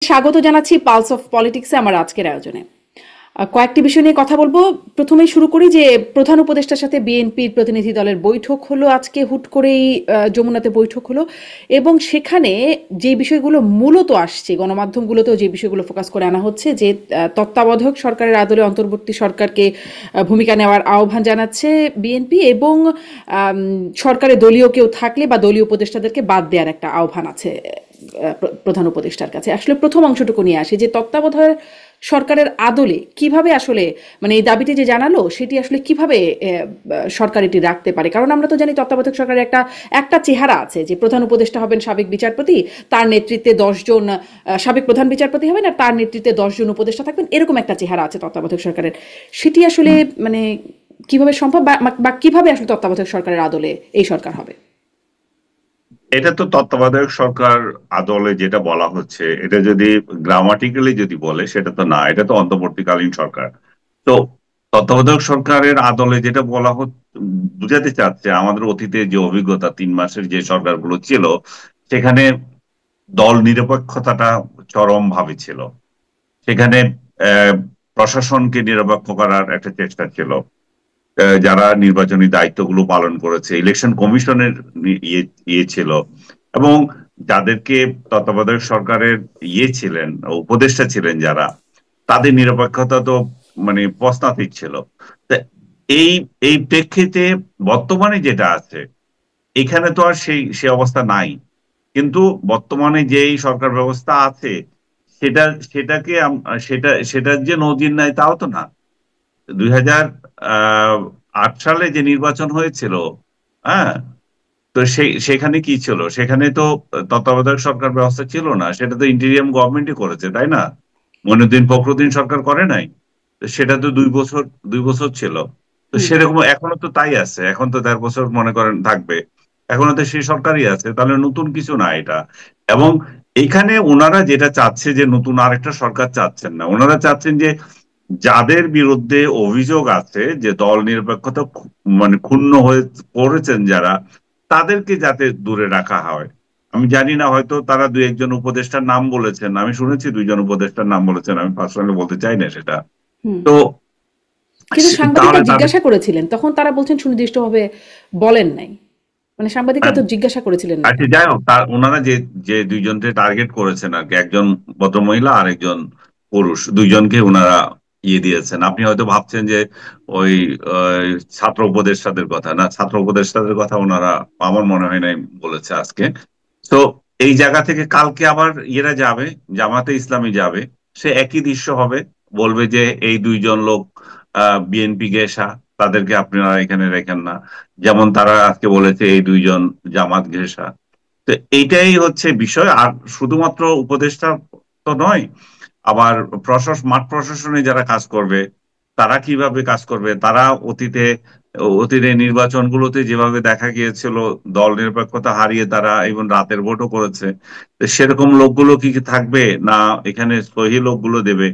স্বাগত জানাচ্ছি pulse of পলিটিক্সে আমার আজকের আয়োজনে। কয়েকটি বিষয় নিয়ে কথা বলবো। প্রথমেই শুরু করি যে প্রধান উপদেষ্টার সাথে বিএনপির প্রতিনিধি দলের বৈঠক হলো আজকে, হুট করেই যমুনাতে বৈঠক হলো এবং সেখানে যে বিষয়গুলো মূলত আসছে, গণমাধ্যমগুলোতেও যে বিষয়গুলো ফোকাস করে আনা হচ্ছে যে তত্ত্বাবধায়ক সরকারের আদলে অন্তর্বর্তী সরকারকে ভূমিকা নেওয়ার আহ্বান জানাচ্ছে বিএনপি এবং সরকারে দলীয় কেউ থাকলে বা দলীয় উপদেষ্টাদেরকে বাদ দেওয়ার একটা আহ্বান আছে প্রধান উপদেষ্টার কাছে। আসলে প্রথম অংশটুকু নিয়ে আসে যে তত্ত্বাবধায়ক সরকারের আদলে কিভাবে আসলে মানে এই দাবিটি যে জানালো সেটি আসলে কিভাবে সরকার এটি রাখতে পারে, কারণ আমরা তো জানি তত্ত্বাবধায়ক সরকারের একটা একটা চেহারা আছে যে প্রধান উপদেষ্টা হবেন সাবেক বিচারপতি, তার নেতৃত্বে 10 জন সাবেক প্রধান বিচারপতি হবেন আর তার নেতৃত্বে 10 জন উপদেষ্টা থাকবেন, এরকম একটা চেহারা আছে তত্ত্বাবধায়ক সরকারের। সেটি আসলে মানে কিভাবে সম্ভব বা কিভাবে আসলে তত্ত্বাবধায়ক সরকারের আদলে এই সরকার হবে? এটা তো তত্ত্বাবধায়ক সরকার আদলে যেটা বলা হচ্ছে, এটা যদি গ্রামাটিক্যালি যদি বলে সেটা তো না, এটা তো অন্তর্বর্তীকালীন সরকার। তো তত্ত্বাবধায়ক সরকারের আদলে যেটা বলা বুঝাতে চাচ্ছে, আমাদের অতীতে যে অভিজ্ঞতা 3 মাসের যে সরকারগুলো ছিল, সেখানে দল নিরপেক্ষতাটা চরম ভাবে ছিল। সেখানে আহ প্রশাসনকে নিরপেক্ষ করার একটা চেষ্টা ছিল। যারা নির্বাচনী দায়িত্বগুলো পালন করেছে, ইলেকশন কমিশনের ইয়ে ইয়ে ছিল, এবং যাদেরকে তত্ত্বাবধায়ক সরকারের ছিলেন, উপদেষ্টা ছিলেন যারা, তাদের নিরপেক্ষতা তো মানে প্রশ্নাতীত ছিল। তা এই এই প্রেক্ষিতে বর্তমানে যেটা আছে, এখানে তো আর সে অবস্থা নাই। কিন্তু বর্তমানে যেই সরকার ব্যবস্থা আছে, সেটা সেটাকে সেটার যে নজির নাই তাও তো না। 2008 সালে যে নির্বাচন হয়েছিল, হ্যাঁ, তো সেখানে কি ছিল? সেখানে তো তত্ত্বাবধায়ক সরকার ব্যবস্থা ছিল না, সেটা তো ইন্টেরিয়াম গভর্নমেন্টই করেছে, তাই না? মইনুদ্দিন ফখরুদ্দিন সরকার করে নাই। তো সেটা তো 2 বছর ছিল। তো হুম। সেরকম এখনো তো তাই আছে, এখন তো 1.5 বছর মনে করেন থাকবে। এখনো তো সেই সরকারই আছে, তাহলে নতুন কিছু না এটা। এবং এইখানে ওনারা যেটা চাচ্ছে, যে নতুন আরেকটা সরকার চাচ্ছেন না, ওনারা চাচ্ছেন যে যাদের বিরুদ্ধে অভিযোগ আছে যে দল নিরপেক্ষতা মানে ক্ষুণ্ণ হয়ে পড়েছেন যারা, তাদেরকে যাতে দূরে রাখা হয়। আমি জানি না, হয়তো তারা 2-1 জন উপদেষ্টার নাম বলেছেন, আমি শুনেছি 2 জন উপদেষ্টার নাম বলেছেন, আমি পার্সোনালি বলতে চাই না সেটা। হুম। তো কিন্তু সাংবাদিকরা তাহলে তাদের, জিজ্ঞাসা করেছিলেন, তখন তারা বলছেন সুনির্দিষ্টভাবে বলেন নাই। মানে সাংবাদিকরা তো জিজ্ঞাসা করেছিলেন না আচ্ছা কেন? যাই হোক, তার ওনারা যে যে 2 জনকে টার্গেট করেছেন আর কি, একজন ভদ্রমহিলা আর একজন পুরুষ, 2 জনকে ওনারা দিয়েছেন। আপনি হয়তো ভাবছেন যে ওই ওই ছাত্র উপদেষ্টাদের কথা না, ছাত্র উপদেষ্টাদের কথা ওনারা আমার মনে হয় নাই বলেছে আজকে। তো এই জায়গা থেকে কালকে আবার যাবে, জামাতে ইসলামী যাবে, সে একই দৃশ্য হবে। বলবে যে এই 2 জন লোক বিএনপি ঘেঁষা, তাদেরকে আপনারা এখানে রেখেন না। যেমন তারা আজকে বলেছে এই 2 জন জামাত ঘেঁষা। তো এইটাই হচ্ছে বিষয়। আর শুধুমাত্র উপদেষ্টা তো নয়, আবার মাঠ প্রশাসনে যারা কাজ করবে, তারা কিভাবে কাজ করবে? তারা অতীতে অতীতে নির্বাচনগুলোতে যেভাবে দেখা গিয়েছিল, দল নিরপেক্ষতা হারিয়ে তারা এবং রাতের ভোটও করেছে। তো সেরকম লোকগুলো কি থাকবে না? এখানে সহি লোকগুলো দেবে?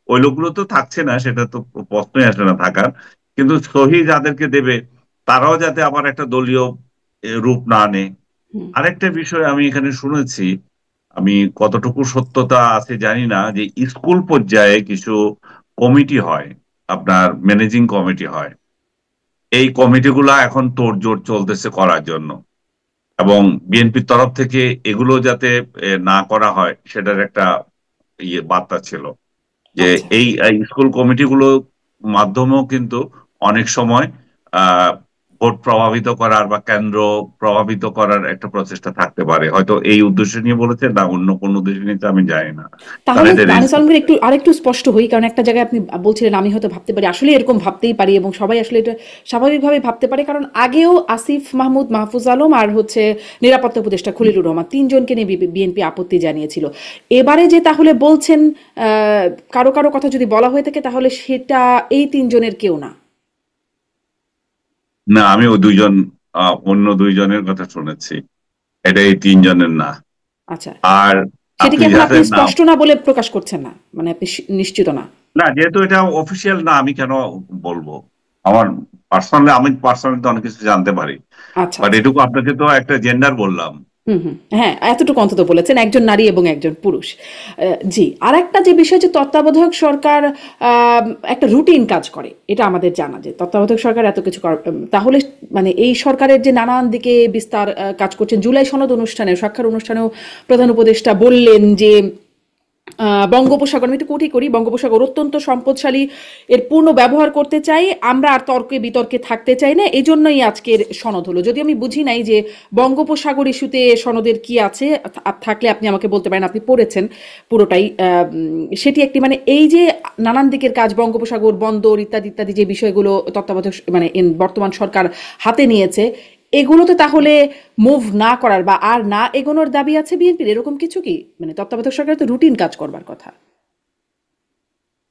ওই লোকগুলো তো থাকছে না, সেটা তো প্রশ্নই আসে না থাকার। কিন্তু সহি যাদেরকে দেবে, তারাও যাতে আবার একটা দলীয় রূপ না নেয়। হুম। আরেকটা বিষয় আমি এখানে শুনেছি, আমি কতটুকু সত্যতা আছে জানি না, যে স্কুল পর্যায়ে কিছু কমিটি হয়, আপনার ম্যানেজিং কমিটি হয়। এই কমিটিগুলা এখন তোড়জোড় চলতেছে করার জন্য, এবং বিএনপির তরফ থেকে এগুলো যাতে না করা হয় সেটার একটা বার্তা ছিল। যে আচ্ছা। এই স্কুল কমিটিগুলো মাধ্যমেও কিন্তু অনেক সময় আহ ভোট প্রভাবিত করার বা কেন্দ্র প্রভাবিত করার একটা প্রচেষ্টা থাকতে পারে। হয়তো এই উদ্দেশ্য নিয়ে বলেছে, না অন্য কোন উদ্দেশ্য নিয়ে আমি জানি না। কারণ তাহলে এটা আনিস আলমগীর একটু আরেকটু স্পষ্ট হই, কারণ একটা জায়গায় আপনি বলছিলেন আমি হয়তো ভাবতে পারি, আসলে এরকম ভাবতেই পারি এবং সবাই আসলে এটা স্বাভাবিকভাবে ভাবতে পারে, কারণ আগেও আসিফ মাহমুদ, মাহফুজ আলম আর হচ্ছে নিরাপত্তা উপদেষ্টা খলিলুর রহমান, তিনজনকে নিয়ে বিএনপি আপত্তি জানিয়েছিল। এবারে যে তাহলে বলছেন কারো কারো কথা যদি বলা হয়ে থাকে তাহলে সেটা এই তিনজনের কেউ না। না, আমি ওই 2 জন অন্য 2 জনের কথা শুনেছি, এটা এই 3 জনের না। আচ্ছা। আর সেটি আপনি কি এখন আপনি যাদের নাম, স্পষ্ট না বলে প্রকাশ করছেন না, মানে আপনি নিশ্চিত না? না যেহেতু এটা অফিসিয়াল না, আমি কেন বলবো? আমার আমি পার্সোনালি তো অনেক কিছু জানতে পারি। আচ্ছা বাট আচ্ছা। এটুকু আপনাকে তো একটা জেন্ডার বললাম। হুম হুম, হ্যাঁ, এতটুকু অন্তত বলেছেন, একজন নারী এবং একজন পুরুষ। জি, আর একটা যে বিষয়, যে তত্ত্বাবধায়ক সরকার একটা রুটিন কাজ করে, এটা আমাদের জানা, যে তত্ত্বাবধায়ক সরকার এত কিছু তাহলে মানে এই সরকারের যে নানান দিকে বিস্তার কাজ করছেন, জুলাই সনদ অনুষ্ঠানে, স্বাক্ষর অনুষ্ঠানেও প্রধান উপদেষ্টা বললেন যে বঙ্গোপসাগর, আমি একটু কোটি করি, বঙ্গোপসাগর অত্যন্ত সম্পদশালী, এর পূর্ণ ব্যবহার করতে চাই আমরা, আর তর্কে বিতর্কে থাকতে চাই না, এই জন্যই আজকের সনদ হলো। যদি আমি বুঝি নাই যে বঙ্গোপসাগর ইস্যুতে সনদের কি আছে, থাকলে আপনি আমাকে বলতে পারেন, আপনি পড়েছেন পুরোটাই। সেটি একটি মানে এই যে নানান দিকের কাজ, বঙ্গোপসাগর বন্দর ইত্যাদি ইত্যাদি যে বিষয়গুলো তত্ত্বাবধায়ক মানে বর্তমান সরকার হাতে নিয়েছে, এগুলোতে তাহলে মুভ না করার বা আর না এগোনোর দাবি আছে বিএনপির, এরকম কিছু কি? মানে তত্ত্বাবধায়ক সরকারের তো রুটিন কাজ করবার কথা।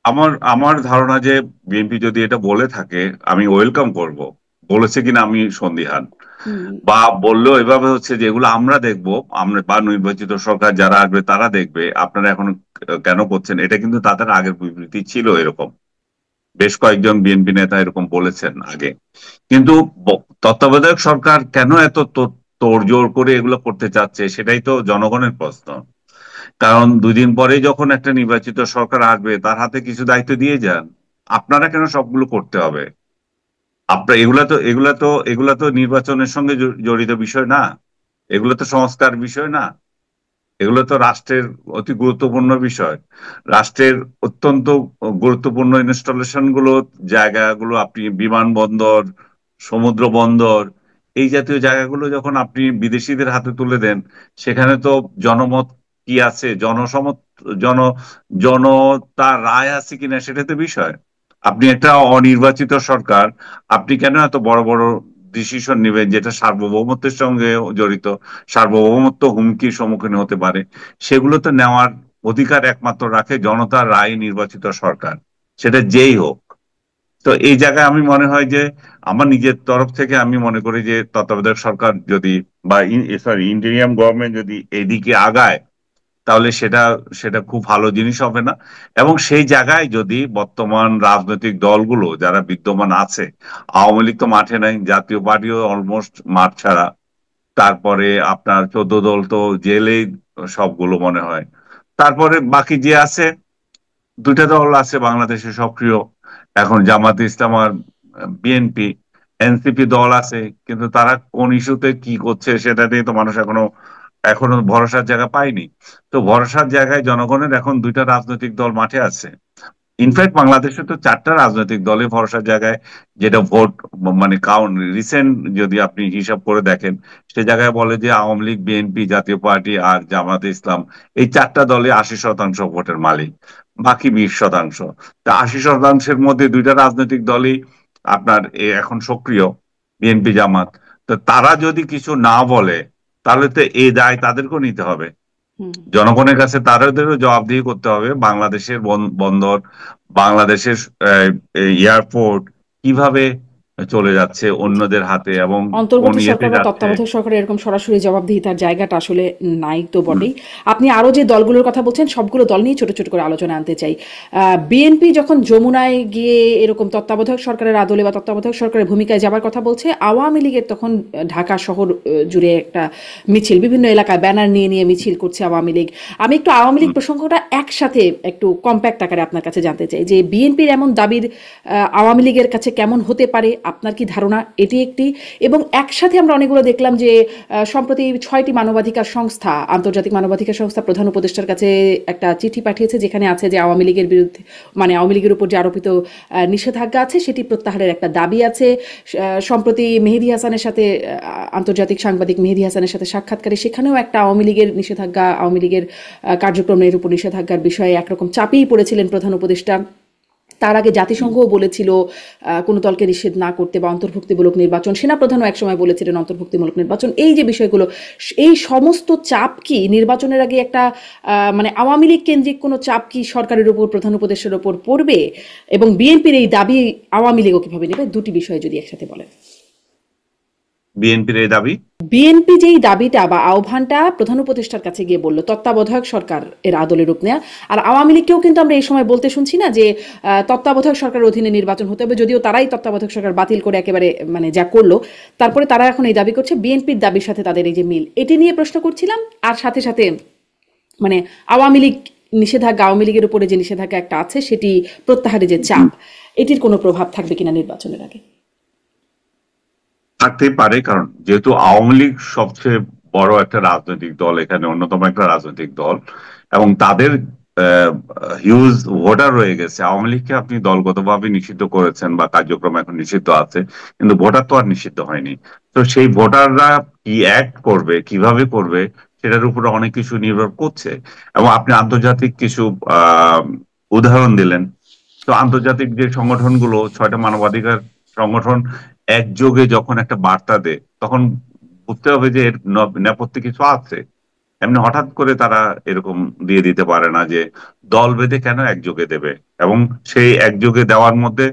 আমার আমার ধারণা যে বিএনপি যদি এটা বলে থাকে, আমি ওয়েলকাম করব। বলেছে কিনা আমি সন্দিহান। হুম বা বললেও এভাবে হচ্ছে যে এগুলো আমরা দেখবো, আমরা বা নির্বাচিত সরকার যারা আসবে তারা দেখবে, আপনারা এখন কেন করছেন, এটা কিন্তু তাদের আগের বিবৃতি ছিল এরকম। বেশ কয়েকজন বিএনপি নেতা এরকম বলেছেন আগে। কিন্তু তত্ত্বাবধায়ক সরকার কেন এত তোড়জোড় করে এগুলো করতে চাচ্ছে, সেটাই তো জনগণের প্রশ্ন। কারণ 2 দিন পরেই যখন একটা নির্বাচিত সরকার আসবে, তার হাতে কিছু দায়িত্ব দিয়ে যান। আপনারা কেন সবগুলো করতে হবে? আপনার এগুলা তো নির্বাচনের সঙ্গে জড়িত বিষয় না। এগুলো তো সংস্কার বিষয় না। এগুলো তো রাষ্ট্রের অতি গুরুত্বপূর্ণ বিষয়। রাষ্ট্রের অত্যন্ত গুরুত্বপূর্ণ ইনস্টলেশন গুলো, জায়গাগুলো, আপনি বিমানবন্দর, সমুদ্র বন্দর, এই জাতীয় জায়গাগুলো যখন আপনি বিদেশিদের হাতে তুলে দেন, সেখানে তো জনমত কি আছে, জন জনতার রায় আছে কিনা, সেটা তো বিষয়। আপনি একটা অনির্বাচিত সরকার, আপনি কেন এত বড় বড় ডিসিশন নেবেন যেটা সার্বভৌমত্বের সঙ্গে জড়িত, সার্বভৌমত্ব হুমকির সম্মুখীন হতে পারে? সেগুলো তো নেওয়ার অধিকার একমাত্র রাখে জনতার রায় নির্বাচিত সরকার, সেটা যেই হোক। তো এই জায়গায় আমি মনে হয় যে, আমার নিজের তরফ থেকে আমি মনে করি যে তত্ত্বাবধায়ক সরকার যদি, বা সরি, ইন্টেরিয়াম গভর্নমেন্ট যদি এইদিকে আগায়, তাহলে সেটা সেটা খুব ভালো জিনিস হবে না। এবং সেই জায়গায় যদি বর্তমান রাজনৈতিক দলগুলো যারা বিদ্যমান আছে, আওয়ামী লীগ তো মাঠে নাই, জাতীয় পার্টিও অলমোস্ট মাঠ ছাড়া, তারপরে আপনার 14 দল তো জেলেই সবগুলো মনে হয়, তারপরে বাকি যে আছে, 2টা দল আছে বাংলাদেশে সক্রিয় এখন, জামাতে ইসলাম আর বিএনপি। এনসিপি দল আছে, কিন্তু তারা কোন ইস্যুতে কি করছে সেটা নিয়ে তো মানুষ এখনো এখনো ভরসার জায়গা পায়নি। তো ভরসার জায়গায় জনগণের এখন 2টা রাজনৈতিক দল মাঠে আছে। ইনফ্যাক্ট বাংলাদেশে তো 4টা রাজনৈতিক দলে ভরসার জায়গায়, যেটা ভোট মানে কাউন্ট রিসেন্ট যদি আপনি হিসাব করে দেখেন, সে জায়গায় বলে যে আওয়ামী লীগ, বিএনপি, জাতীয় পার্টি আর জামাতে ইসলাম, এই 4টা দলে 80% ভোটের মালিক, বাকি 20%। তা 80%-এর মধ্যে 2টা রাজনৈতিক দলই আপনার এখন সক্রিয়, বিএনপি, জামাত। তো তারা যদি কিছু না বলে, তাহলে তো এই দায় তাদেরকেও নিতে হবে। হুম। জনগণের কাছে তাদেরও জবাবদিহি করতে হবে। বাংলাদেশের বন্দর, বাংলাদেশের আহ, এয়ারপোর্ট কিভাবে চলে যাচ্ছে জি। অন্যদের হাতে, এবং কোন অন্তর্বর্তী ইয়েতে সরকার বা যাচ্ছে। তত্ত্বাবধায়ক সরকারের এরকম সরাসরি জবাবদিহিতার জায়গাটা আসলে নাই তো বটেই। আপনি আরো যে দলগুলোর কথা বলছেন, সবগুলো দল নিয়ে ছোট ছোট করে আলোচনা আনতে চাই। বিএনপি যখন যমুনায় গিয়ে এরকম তত্ত্বাবধায়ক সরকারের আদলে বা তত্ত্বাবধায়ক সরকারের ভূমিকায় যাবার কথা বলছে, আওয়ামী লীগের তখন ঢাকা শহর জুড়ে একটা মিছিল, বিভিন্ন এলাকায় ব্যানার নিয়ে নিয়ে মিছিল করছে আওয়ামী লীগ। আমি একটু আওয়ামী লীগ প্রসঙ্গটা একসাথে একটু কম্প্যাক্ট আকারে আপনার কাছে জানতে চাই, যে বিএনপির এমন দাবির আওয়ামী লীগের কাছে কেমন হতে পারে, আপনার কি ধারণা, এটি একটি। এবং একসাথে আমরা অনেকগুলো দেখলাম যে সম্প্রতি 6টি মানবাধিকার সংস্থা, আন্তর্জাতিক মানবাধিকার সংস্থা প্রধান উপদেষ্টার কাছে একটা চিঠি পাঠিয়েছে, যেখানে আছে যে আওয়ামী লীগের বিরুদ্ধে, মানে আওয়ামী লীগের উপর যে আরোপিত নিষেধাজ্ঞা আছে সেটি প্রত্যাহারের একটা দাবি আছে। সম্প্রতি মেহেদী হাসানের সাথে, আন্তর্জাতিক সাংবাদিক মেহেদী হাসানের সাথে সাক্ষাৎকারে, সেখানেও একটা আওয়ামী লীগের নিষেধাজ্ঞা, আওয়ামী লীগের কার্যক্রমের উপর নিষেধাজ্ঞার বিষয়ে একরকম চাপেই পড়েছিলেন প্রধান উপদেষ্টা। তার আগে জাতিসংঘও বলেছিল কোনো দলকে নিষেধ না করতে বা অন্তর্ভুক্তিমূলক নির্বাচন, সেনাপ্রধানও একসময় বলেছিলেন অন্তর্ভুক্তিমূলক নির্বাচন। এই যে বিষয়গুলো, এই সমস্ত চাপ কি নির্বাচনের আগে একটা মানে আওয়ামী লীগ কেন্দ্রিক কোনো চাপ কি সরকারের উপর, প্রধান উপদেষ্টার উপর পড়বে? এবং বিএনপির এই দাবি আওয়ামী লীগও কিভাবে নেবে? দুটি বিষয় যদি একসাথে বলেন। বিএনপির এই দাবি? বিএনপি যেই দাবিটা বা আহ্বানটা প্রধান উপদেষ্টার কাছে গিয়ে বলল তত্ত্বাবধায়ক সরকার এর আদলে রূপ নেয়া, আর আওয়ামী লীগকেও কিন্তু আমরা এই সময় বলতে শুনছি না যে তত্ত্বাবধায়ক সরকারের অধীনে নির্বাচন হতে হবে, যদিও তারাই তত্ত্বাবধায়ক সরকার বাতিল করে একেবারে মানে যা করলো, তারপরে তারা এখন এই দাবি করছে। বিএনপির দাবির সাথে তাদের এই যে মিল, এটি নিয়ে প্রশ্ন করছিলাম। আর সাথে সাথে মানে আওয়ামী লীগ নিষেধাজ্ঞা, আওয়ামী লীগের উপরে যে নিষেধাজ্ঞা একটা আছে সেটি প্রত্যাহারে যে চাপ, এটির কোনো প্রভাব থাকবে কিনা নির্বাচনের আগে? থাকতেই পারে, কারণ যেহেতু আওয়ামী লীগ সবচেয়ে বড় একটা রাজনৈতিক দল, এখানে অন্যতম একটা রাজনৈতিক দল, এবং তাদের হিউজ ভোটার রয়ে গেছে। আওয়ামী লীগকে আপনি দলগতভাবে নিষিদ্ধ করেছেন বা কার্যক্রম এখন নিষিদ্ধ আছে, কিন্তু ভোটার তো আর নিষিদ্ধ হয়নি। তো সেই ভোটাররা কি অ্যাক্ট করবে, কিভাবে করবে, সেটার উপরে অনেক কিছু নির্ভর করছে। এবং আপনি আন্তর্জাতিক কিছু আহ উদাহরণ দিলেন। তো আন্তর্জাতিক যে সংগঠনগুলো, 6টা মানবাধিকার সংগঠন একযোগে যখন একটা বার্তা দেয়, তখন বুঝতে হবে যে এর নেপথ্যে কিছু আছে। এমনি হঠাৎ করে তারা এরকম দিয়ে দিতে পারে না, যে দল বেঁধে কেন একযোগে দেবে। এবং সেই একযোগে দেওয়ার মধ্যে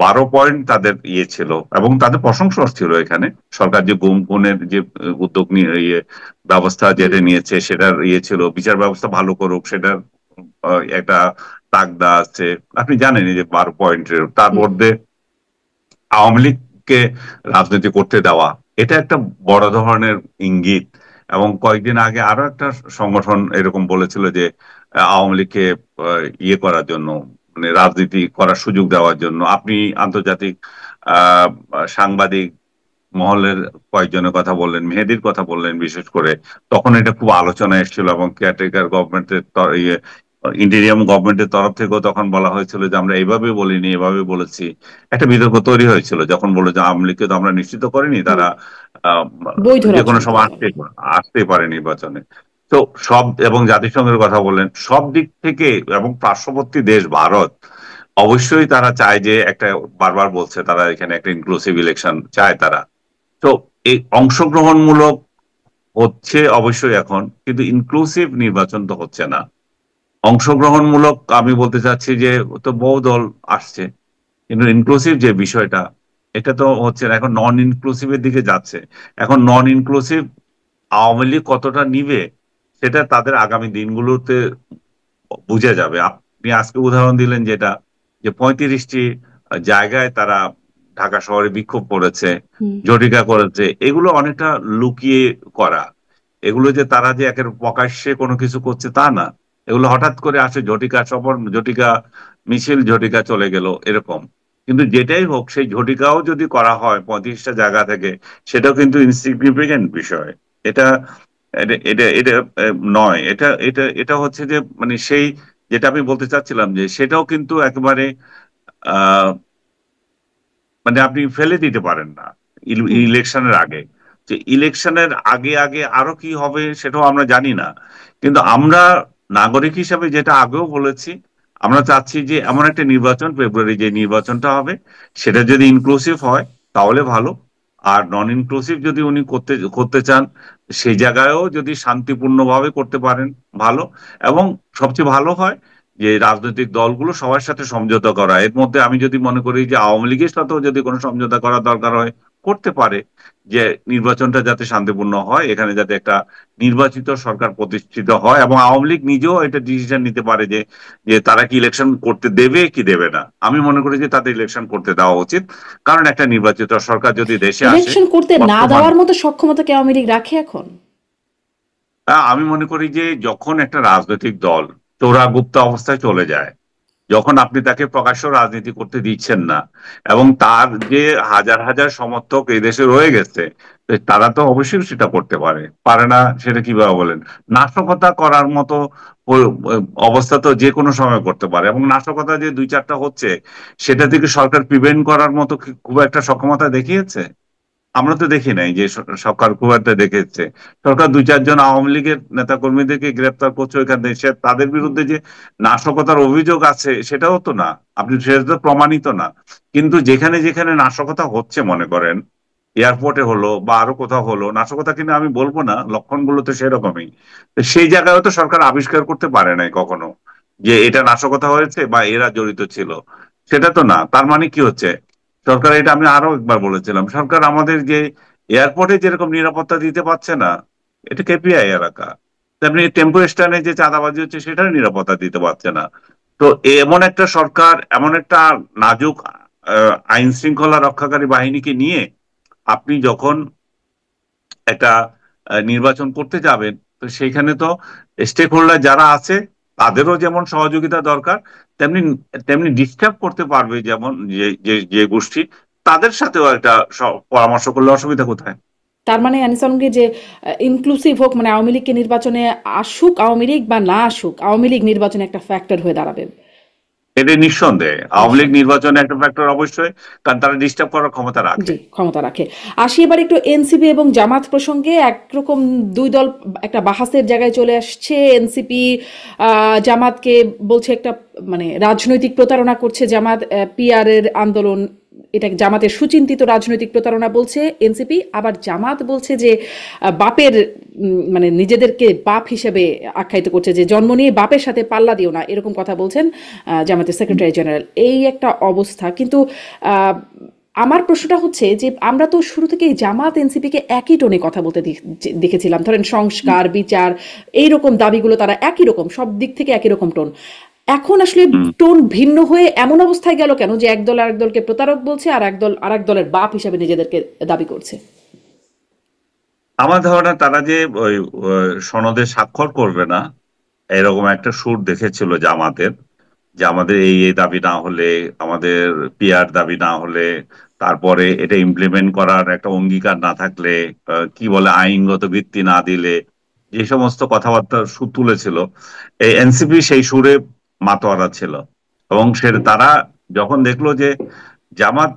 12 পয়েন্ট তাদের ইয়ে ছিল, এবং তাদের প্রশংসা ছিল এখানে। সরকার যে গুম খুনের যে উদ্যোগ নিয়ে ব্যবস্থা যেটা নিয়েছে, সেটার ইয়ে ছিল বিচার ব্যবস্থা ভালো করুক, সেটার একটা তাগদা আছে। আপনি জানেন এই যে 12 পয়েন্টের, তার হুম। মধ্যে আওয়ামী লীগকে রাজনীতি করতে দেওয়া, এটা একটা বড় ধরনের ইঙ্গিত। এবং কয়েকদিন আগে আরো একটা সংগঠন এরকম বলেছিল যে আওয়ামী লীগকে ইয়ে করার জন্য, মানে রাজনীতি করার সুযোগ দেওয়ার জন্য। আপনি আন্তর্জাতিক আহ সাংবাদিক মহলের কয়েকজনের কথা বললেন, মেহেদীর কথা বললেন বিশেষ করে। তখন এটা খুব আলোচনা এসেছিল, এবং কেয়ারটেকার গভর্নমেন্টের ইয়ে ইন্টেরিয়াম গভর্নমেন্টের তরফ থেকেও তখন বলা হয়েছিল যে আমরা এইভাবে বলিনি, এভাবে বলেছি। একটা বিতর্ক তৈরি হয়েছিল যখন বললো যে আওয়ামী লীগকে তো আমরা নিশ্চিত করিনি, হুম। তারা আহ, বৈধ যে কোনো সময় রাজনৈতিক দল। আসতেই পারে নির্বাচনে। তো সব, এবং জাতিসংঘের কথা বললেন, সব দিক থেকে। এবং পার্শ্ববর্তী দেশ ভারত অবশ্যই তারা চায় যে একটা, বারবার বলছে তারা এখানে একটা ইনক্লুসিভ ইলেকশন চায় তারা। তো এই অংশগ্রহণমূলক হচ্ছে অবশ্যই এখন, কিন্তু ইনক্লুসিভ নির্বাচন তো হচ্ছে না। অংশগ্রহণমূলক আমি বলতে চাচ্ছি যে তো বহু দল আসছে, কিন্তু ইনক্লুসিভ যে বিষয়টা, এটা তো হচ্ছে না। এখন নন ইনক্লুসিভের দিকে যাচ্ছে। এখন নন ইনক্লুসিভ আওয়ামী লীগ কতটা নিবে, সেটা তাদের আগামী দিনগুলোতে বুঝে যাবে। আপনি আজকে উদাহরণ দিলেন যেটা, যে 35টি জায়গায় তারা ঢাকা শহরে বিক্ষোভ করেছে, হুম। ঝটিকা করেছে, এগুলো অনেকটা লুকিয়ে করা। এগুলো যে তারা যে একের প্রকাশ্যে কোনো কিছু করছে তা না। এগুলো হঠাৎ করে আসে, ঝটিকা সফর, ঝটিকা মিছিল, ঝটিকা চলে গেল, এরকম। কিন্তু যেটাই হোক, সেই ঝটিকাও যদি করা হয় 35টা জায়গা থেকে, সেটাও কিন্তু ইনসিগনিফিকেন্ট বিষয়। এটা এটা এটা এটা নয়। এটা এটা এটা হচ্ছে যে, মানে সেই, যেটা আমি বলতে চাচ্ছিলাম, যে সেটাও কিন্তু একেবারে আহ মানে আপনি ফেলে দিতে পারেন না হুম। ইলেকশনের আগে। যে ইলেকশনের আগে আগে আরো কি হবে সেটাও আমরা জানি না। কিন্তু আমরা নাগরিক হিসাবে যেটা আগেও বলেছি, আমরা চাচ্ছি যে এমন একটা নির্বাচন, ফেব্রুয়ারি যে নির্বাচনটা হবে, সেটা যদি ইনক্লুসিভ হয় তাহলে ভালো। আর নন ইনক্লুসিভ যদি উনি করতে করতে চান, সেই জায়গায়ও যদি শান্তিপূর্ণভাবে করতে পারেন, ভালো। এবং সবচেয়ে ভালো হয় যে রাজনৈতিক দলগুলো সবার সাথে সমঝোতা করা। এর মধ্যে আমি যদি মনে করি যে আওয়ামী লীগের সাথেও যদি কোনো সমঝোতা করার দরকার হয়, করতে পারে। যে নির্বাচনটা যাতে শান্তিপূর্ণ হয়, এখানে যাতে একটা নির্বাচিত সরকার প্রতিষ্ঠিত হয়, এবং আওয়ামী লীগ নিজেও এটা ডিসিশন নিতে পারে যে যে তারা কি ইলেকশন করতে দেবে কি দেবে না। আমি মনে করি যে তাদের ইলেকশন করতে দেওয়া উচিত, কারণ একটা নির্বাচিত সরকার যদি দেশে আসে, ইলেকশন করতে না বর্তমান দেওয়ার মতো সক্ষমতা কি আওয়ামী লীগ রাখে এখন? আমি মনে করি যে যখন একটা রাজনৈতিক দল চোরাগুপ্ত অবস্থায় চলে যায়, যখন আপনি তাকে প্রকাশ্য রাজনীতি করতে দিচ্ছেন না, এবং তার যে হাজার হাজার সমর্থক এই দেশে রয়ে গেছে, তো তারা তো অবশ্যই সেটা করতে পারে। পারে না সেটা কিভাবে বলেন? নাশকতা করার মতো অবস্থা তো যে কোনো সময় করতে পারে। এবং নাশকতা যে 2-4টা হচ্ছে, সেটা থেকে সরকার প্রিভেন্ট করার মতো কি খুব একটা সক্ষমতা দেখিয়েছে? আমরা তো দেখি নাই যে সরকার খুব একটা দেখেছে। সরকার 2-4 জন আওয়ামী লীগের নেতা কর্মীদেরকে গ্রেপ্তার করছে ওইখান থেকে, তাদের বিরুদ্ধে যে নাশকতার অভিযোগ আছে সেটাও তো না, আপনি সেটা তো প্রমাণিত না। কিন্তু যেখানে যেখানে নাশকতা হচ্ছে, মনে করেন এয়ারপোর্টে হলো বা আরো কোথাও হলো নাশকতা, কিন্তু আমি বলবো না, লক্ষণগুলো তো সেরকমই। তো সেই জায়গায় তো সরকার আবিষ্কার করতে পারে নাই কখনো যে এটা নাশকতা হয়েছে বা এরা জড়িত ছিল। সেটা তো না। তার মানে কি হচ্ছে, সরকার, এটা আমি আরো একবার বলেছিলাম, সরকার আমাদের যে এয়ারপোর্টে যেরকম নিরাপত্তা দিতে পারছে না, এটা কেপিআই এলাকা, তেমনি টেম্পো স্ট্যান্ডে যে চাঁদাবাজি হচ্ছে সেটার নিরাপত্তা দিতে পারছে না। তো এমন একটা সরকার, এমন একটা নাজুক আইন শৃঙ্খলা রক্ষাকারী বাহিনীকে নিয়ে আপনি যখন একটা নির্বাচন করতে যাবেন, তো সেইখানে তো স্টেক হোল্ডার যারা আছে তাদেরও যেমন সহযোগিতা দরকার, তেমনি তেমনি ডিস্টার্ব করতে পারবে যেমন যে যে যে গোষ্ঠী, তাদের সাথেও একটা পরামর্শ করলে অসুবিধা কোথায়? তার মানে আনিসনকে যে ইনক্লুসিভ হোক, মানে আওয়ামী লীগকে নির্বাচনে আসুক আওয়ামী লীগ বা না আসুক, আওয়ামী লীগ নির্বাচনে একটা ফ্যাক্টর হয়ে দাঁড়াবে। এটা নিঃসন্দেহে আওয়ামী লীগ নিঃসন্দেহে। নির্বাচনে একটা ফ্যাক্টর অবশ্যই, কারণ তারা ডিস্টার্ব করার ক্ষমতা রাখে। জি, ক্ষমতা রাখে। আসি এবার একটু এনসিপি এবং জামাত প্রসঙ্গে। একরকম দুই দল একটা বাহাসের জায়গায় চলে আসছে। এনসিপি জামাতকে বলছে একটা, মানে রাজনৈতিক প্রতারণা করছে জামাত, পিআর এর আন্দোলন, এটা জামাতের সুচিন্তিত রাজনৈতিক প্রতারণা বলছে এনসিপি। আবার জামাত বলছে যে বাপের, মানে নিজেদেরকে বাপ হিসেবে আখ্যায়িত করছে, যে জন্ম নিয়ে বাপের সাথে পাল্লা দিও না, এরকম কথা বলছেন জামাতের সেক্রেটারি জেনারেল। এই একটা অবস্থা। কিন্তু আহ, আমার প্রশ্নটা হচ্ছে যে আমরা তো শুরু থেকেই জামাত এনসিপিকে একই টোনে কথা বলতে দেখেছিলাম। ধরেন সংস্কার, বিচার, এইরকম দাবিগুলো তারা একই রকম, সব দিক থেকে একই রকম টোন। এখন আসলে হুম। টোন ভিন্ন হয়ে এমন অবস্থায় গেল কেন যে একদল আরেক দলকে প্রতারক বলছে, আর একদল আরেক দলের বাপ হিসেবে নিজেদেরকে দাবি করছে? আমার ধারণা তারা যে ওই সনদে স্বাক্ষর করবে না, এরকম একটা সুর দেখেছিল জামাতের, যে আমাদের এই এই দাবি না হলে, আমাদের পিআর দাবি না হলে, তারপরে এটা ইমপ্লিমেন্ট করার একটা অঙ্গীকার না থাকলে, কি বলে আইনগত ভিত্তি না দিলে, যে সমস্ত কথাবার্তা সুর তুলেছিল, এই এনসিপি সেই সুরে মাতোয়ারা ছিল। এবং সে তারা যখন দেখলো যে জামাত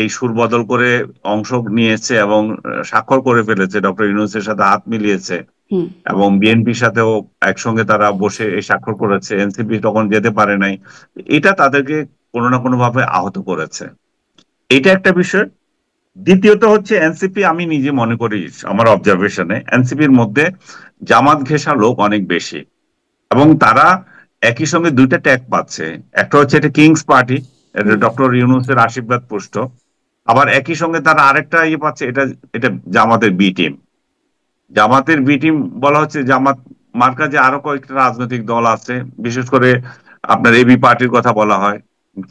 এই সুর বদল করে অংশ নিয়েছে এবং স্বাক্ষর করে ফেলেছে, ডক্টর ইউনূসের সাথে হাত মিলিয়েছে, হুম। এবং বিএনপির সাথেও একসঙ্গে তারা বসে এই স্বাক্ষর করেছে, এনসিপি তখন যেতে পারে নাই, এটা তাদেরকে কোনো না কোনো ভাবে আহত করেছে। এটা একটা বিষয়। দ্বিতীয়ত হচ্ছে এনসিপি, আমি নিজে মনে করি আমার অবজারভেশনে এনসিপির মধ্যে জামাত ঘেঁষা লোক অনেক বেশি, এবং তারা একই সঙ্গে দুইটা ট্যাগ পাচ্ছে। একটা হচ্ছে এটা কিংস পার্টি, এটা হুম। ডক্টর ইউনূসের আশীর্বাদ পুষ্ট। আবার একই সঙ্গে তারা আরেকটা ইয়ে পাচ্ছে, এটা এটা জামাতের বি টিম। জামাতের বি টিম বলা হচ্ছে, জামাত মার্কা যে আরো কয়েকটা রাজনৈতিক দল আছে, বিশেষ করে আপনার এবি পার্টির কথা বলা হয়।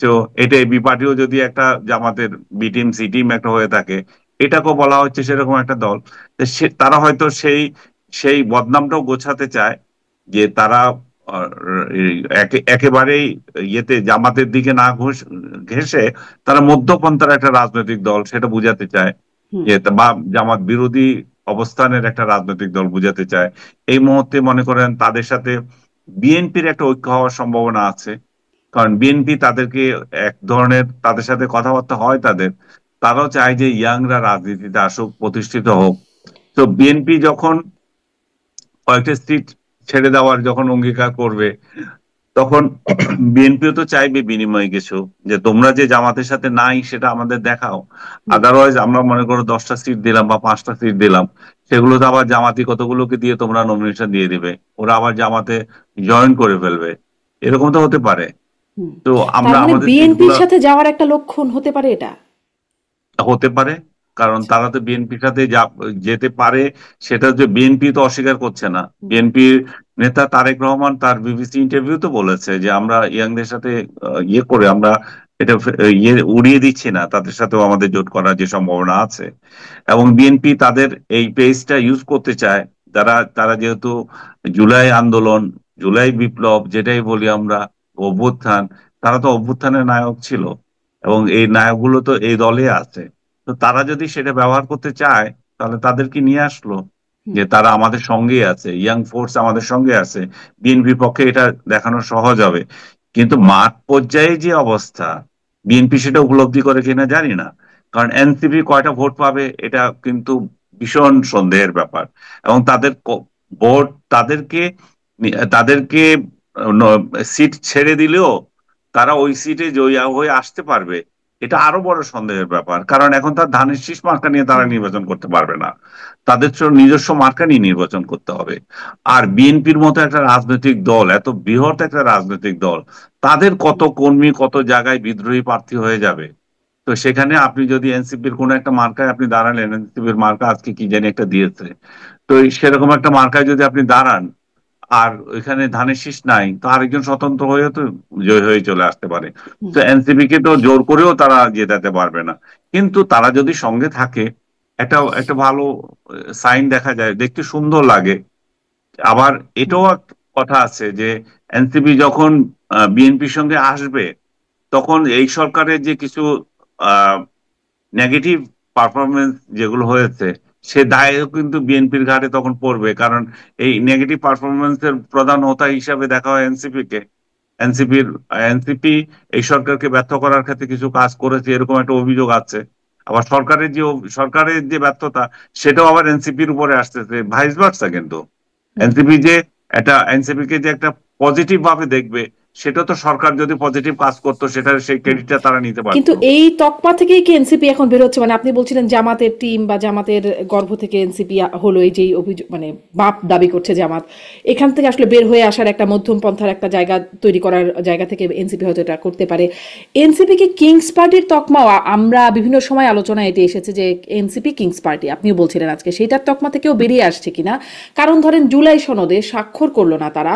তো এটা এবি পার্টিও যদি একটা জামাতের বি টিম সি টিম একটা হয়ে থাকে, এটাকেও বলা হচ্ছে সেরকম একটা দল। তো তারা হয়তো সেই সেই বদনামটাও গোছাতে চায়, যে তারা আহ, একেবারেই ইয়েতে জামাতের দিকে না ঘেঁষে তারা মধ্যপন্থার একটা রাজনৈতিক দল, সেটা বুঝাতে চায়, হুম। যে বা জামাত বিরোধী অবস্থানের একটা রাজনৈতিক দল বুঝাতে চায়। এই মুহূর্তে মনে করেন তাদের সাথে বিএনপির একটা ঐক্য হওয়ার সম্ভাবনা আছে, কারণ বিএনপি তাদেরকে এক ধরনের, তাদের সাথে কথাবার্তা হয় তাদের, তারাও চায় যে ইয়াংরা রাজনীতিতে আসুক, প্রতিষ্ঠিত হোক। তো বিএনপি যখন কয়েকটা সিট ছেড়ে দেওয়ার যখন অঙ্গীকার করবে, তখন বিএনপিও তো চাইবে বিনিময়ে কিছু, যে তোমরা যে জামাতের সাথে নাই সেটা আমাদের দেখাও। হুম। আদারওয়াইজ আমরা মনে করো 10টা সিট দিলাম বা 5টা সিট দিলাম, সেগুলো তো আবার জামাতি কতগুলোকে দিয়ে তোমরা নমিনেশন দিয়ে দিবে, ওরা আবার জামাতে জয়েন করে ফেলবে, এরকম তো হতে পারে। হুম। তো তার আমরা মানে আমাদের বিএনপির সিটগুলো, সাথে যাওয়ার একটা লক্ষণ হতে পারে এটা? হতে পারে, কারণ আচ্ছা। তারা তো বিএনপির সাথে যেতে পারে, সেটা যে বিএনপি তো অস্বীকার করছে না। হুম। বিএনপির নেতা তারেক রহমান তার বিবিসি ইন্টারভিউ তো বলেছে যে আমরা ইয়াংদের সাথে ইয়ে করে আমরা এটা ইয়ে উড়িয়ে দিচ্ছি না, তাদের সাথেও আমাদের জোট করার যে সম্ভাবনা আছে। এবং বিএনপি তাদের এই পেজটা ইউজ করতে চায়, তারা তারা যেহেতু জুলাই আন্দোলন, জুলাই বিপ্লব যেটাই বলি আমরা, অভ্যুত্থান, তারা তো অভ্যুত্থানের নায়ক ছিল, এবং এই নায়কগুলো তো এই দলে আছে। তো তারা যদি সেটা ব্যবহার করতে চায়, তাহলে তাদেরকে নিয়ে আসলো, হুম। যে তারা আমাদের সঙ্গেই আছে, ইয়াং ফোর্স আমাদের সঙ্গে আছে, বিএনপির পক্ষে এটা দেখানো সহজ হবে। কিন্তু মাঠ পর্যায়ে যে অবস্থা, বিএনপি সেটা উপলব্ধি করে কিনা জানি না, কারণ এনসিপি কয়টা ভোট পাবে এটা কিন্তু ভীষণ সন্দেহের ব্যাপার। এবং তাদের ভোট, তাদেরকে তাদেরকে সিট ছেড়ে দিলেও তারা ওই সিটে জয়ী হয়ে আসতে পারবে, এটা আরো বড় সন্দেহের ব্যাপার, কারণ এখন তার ধানের শীষ মার্কা নিয়ে তারা হুম। নির্বাচন করতে পারবে না, তাদের তো নিজস্ব মার্কা নিয়ে নির্বাচন করতে হবে। আর বিএনপির মতো একটা রাজনৈতিক দল, এত বৃহৎ একটা রাজনৈতিক দল, তাদের কত কর্মী কত জায়গায় বিদ্রোহী প্রার্থী হয়ে যাবে, তো সেখানে আপনি যদি এনসিপির কোন একটা মার্কায় আপনি দাঁড়ালেন, এনসিপির মার্কা আজকে কি জানি একটা দিয়েছে, তো সেরকম একটা মার্কায় যদি আপনি দাঁড়ান আর ওইখানে ধানের শীষ নাই, তো আরেকজন স্বতন্ত্র হয়েও তো জয় হয়ে চলে আসতে পারে। হুম, তো এনসিপি কে তো জোর করেও তারা জেতাতে পারবে না। কিন্তু তারা যদি সঙ্গে থাকে, একটা একটা ভালো সাইন দেখা যায়, দেখতে সুন্দর লাগে। আবার হুম, এটাও একটা কথা আছে যে এনসিপি যখন বিএনপির সঙ্গে আসবে, তখন এই সরকারের যে কিছু নেগেটিভ পারফরমেন্স যেগুলো হয়েছে, সে দায়ও কিন্তু বিএনপির ঘাড়ে তখন পড়বে। কারণ এই নেগেটিভ পারফরমেন্সের প্রধান হোতা হিসাবে দেখা হয় এনসিপি কে। এনসিপি এই সরকারকে ব্যর্থ করার ক্ষেত্রে কিছু কাজ করেছে, এরকম একটা অভিযোগ আছে। আবার সরকারের যে ব্যর্থতা, সেটাও আবার এনসিপির উপরে আসতেছে, ভাইস ভার্সা। কিন্তু হুম। এনসিপি যে এনসিপি কে যে একটা পজিটিভ ভাবে দেখবে, সেটা তো সরকার যদি পজিটিভ কাজ করতো, সেটার সেই হুম। ক্রেডিটটা তারা নিতে কিন্তু পারতো। এই তকমা থেকেই কি এনসিপি এখন বেরোচ্ছে? মানে আপনি বলছিলেন জামাতের টিম বা জামাতের গর্ভ থেকে এনসিপি হলো, এই যেই অভিযোগ মানে বাপ দাবি করছে জামাত, এখান থেকে আসলে বের হয়ে আসার একটা মধ্যম পন্থার একটা জায়গা তৈরি করার জায়গা থেকে এনসিপি হয়তো এটা করতে পারে। এনসিপি কি কিংস পার্টির তকমাও? আমরা বিভিন্ন সময় আলোচনায় এটি এসেছে যে এনসিপি কিংস পার্টি, আপনিও বলছিলেন আজকে সেইটার তকমা থেকেও বেরিয়ে আসছে কিনা। কারণ ধরেন জুলাই সনদে স্বাক্ষর করলো না তারা,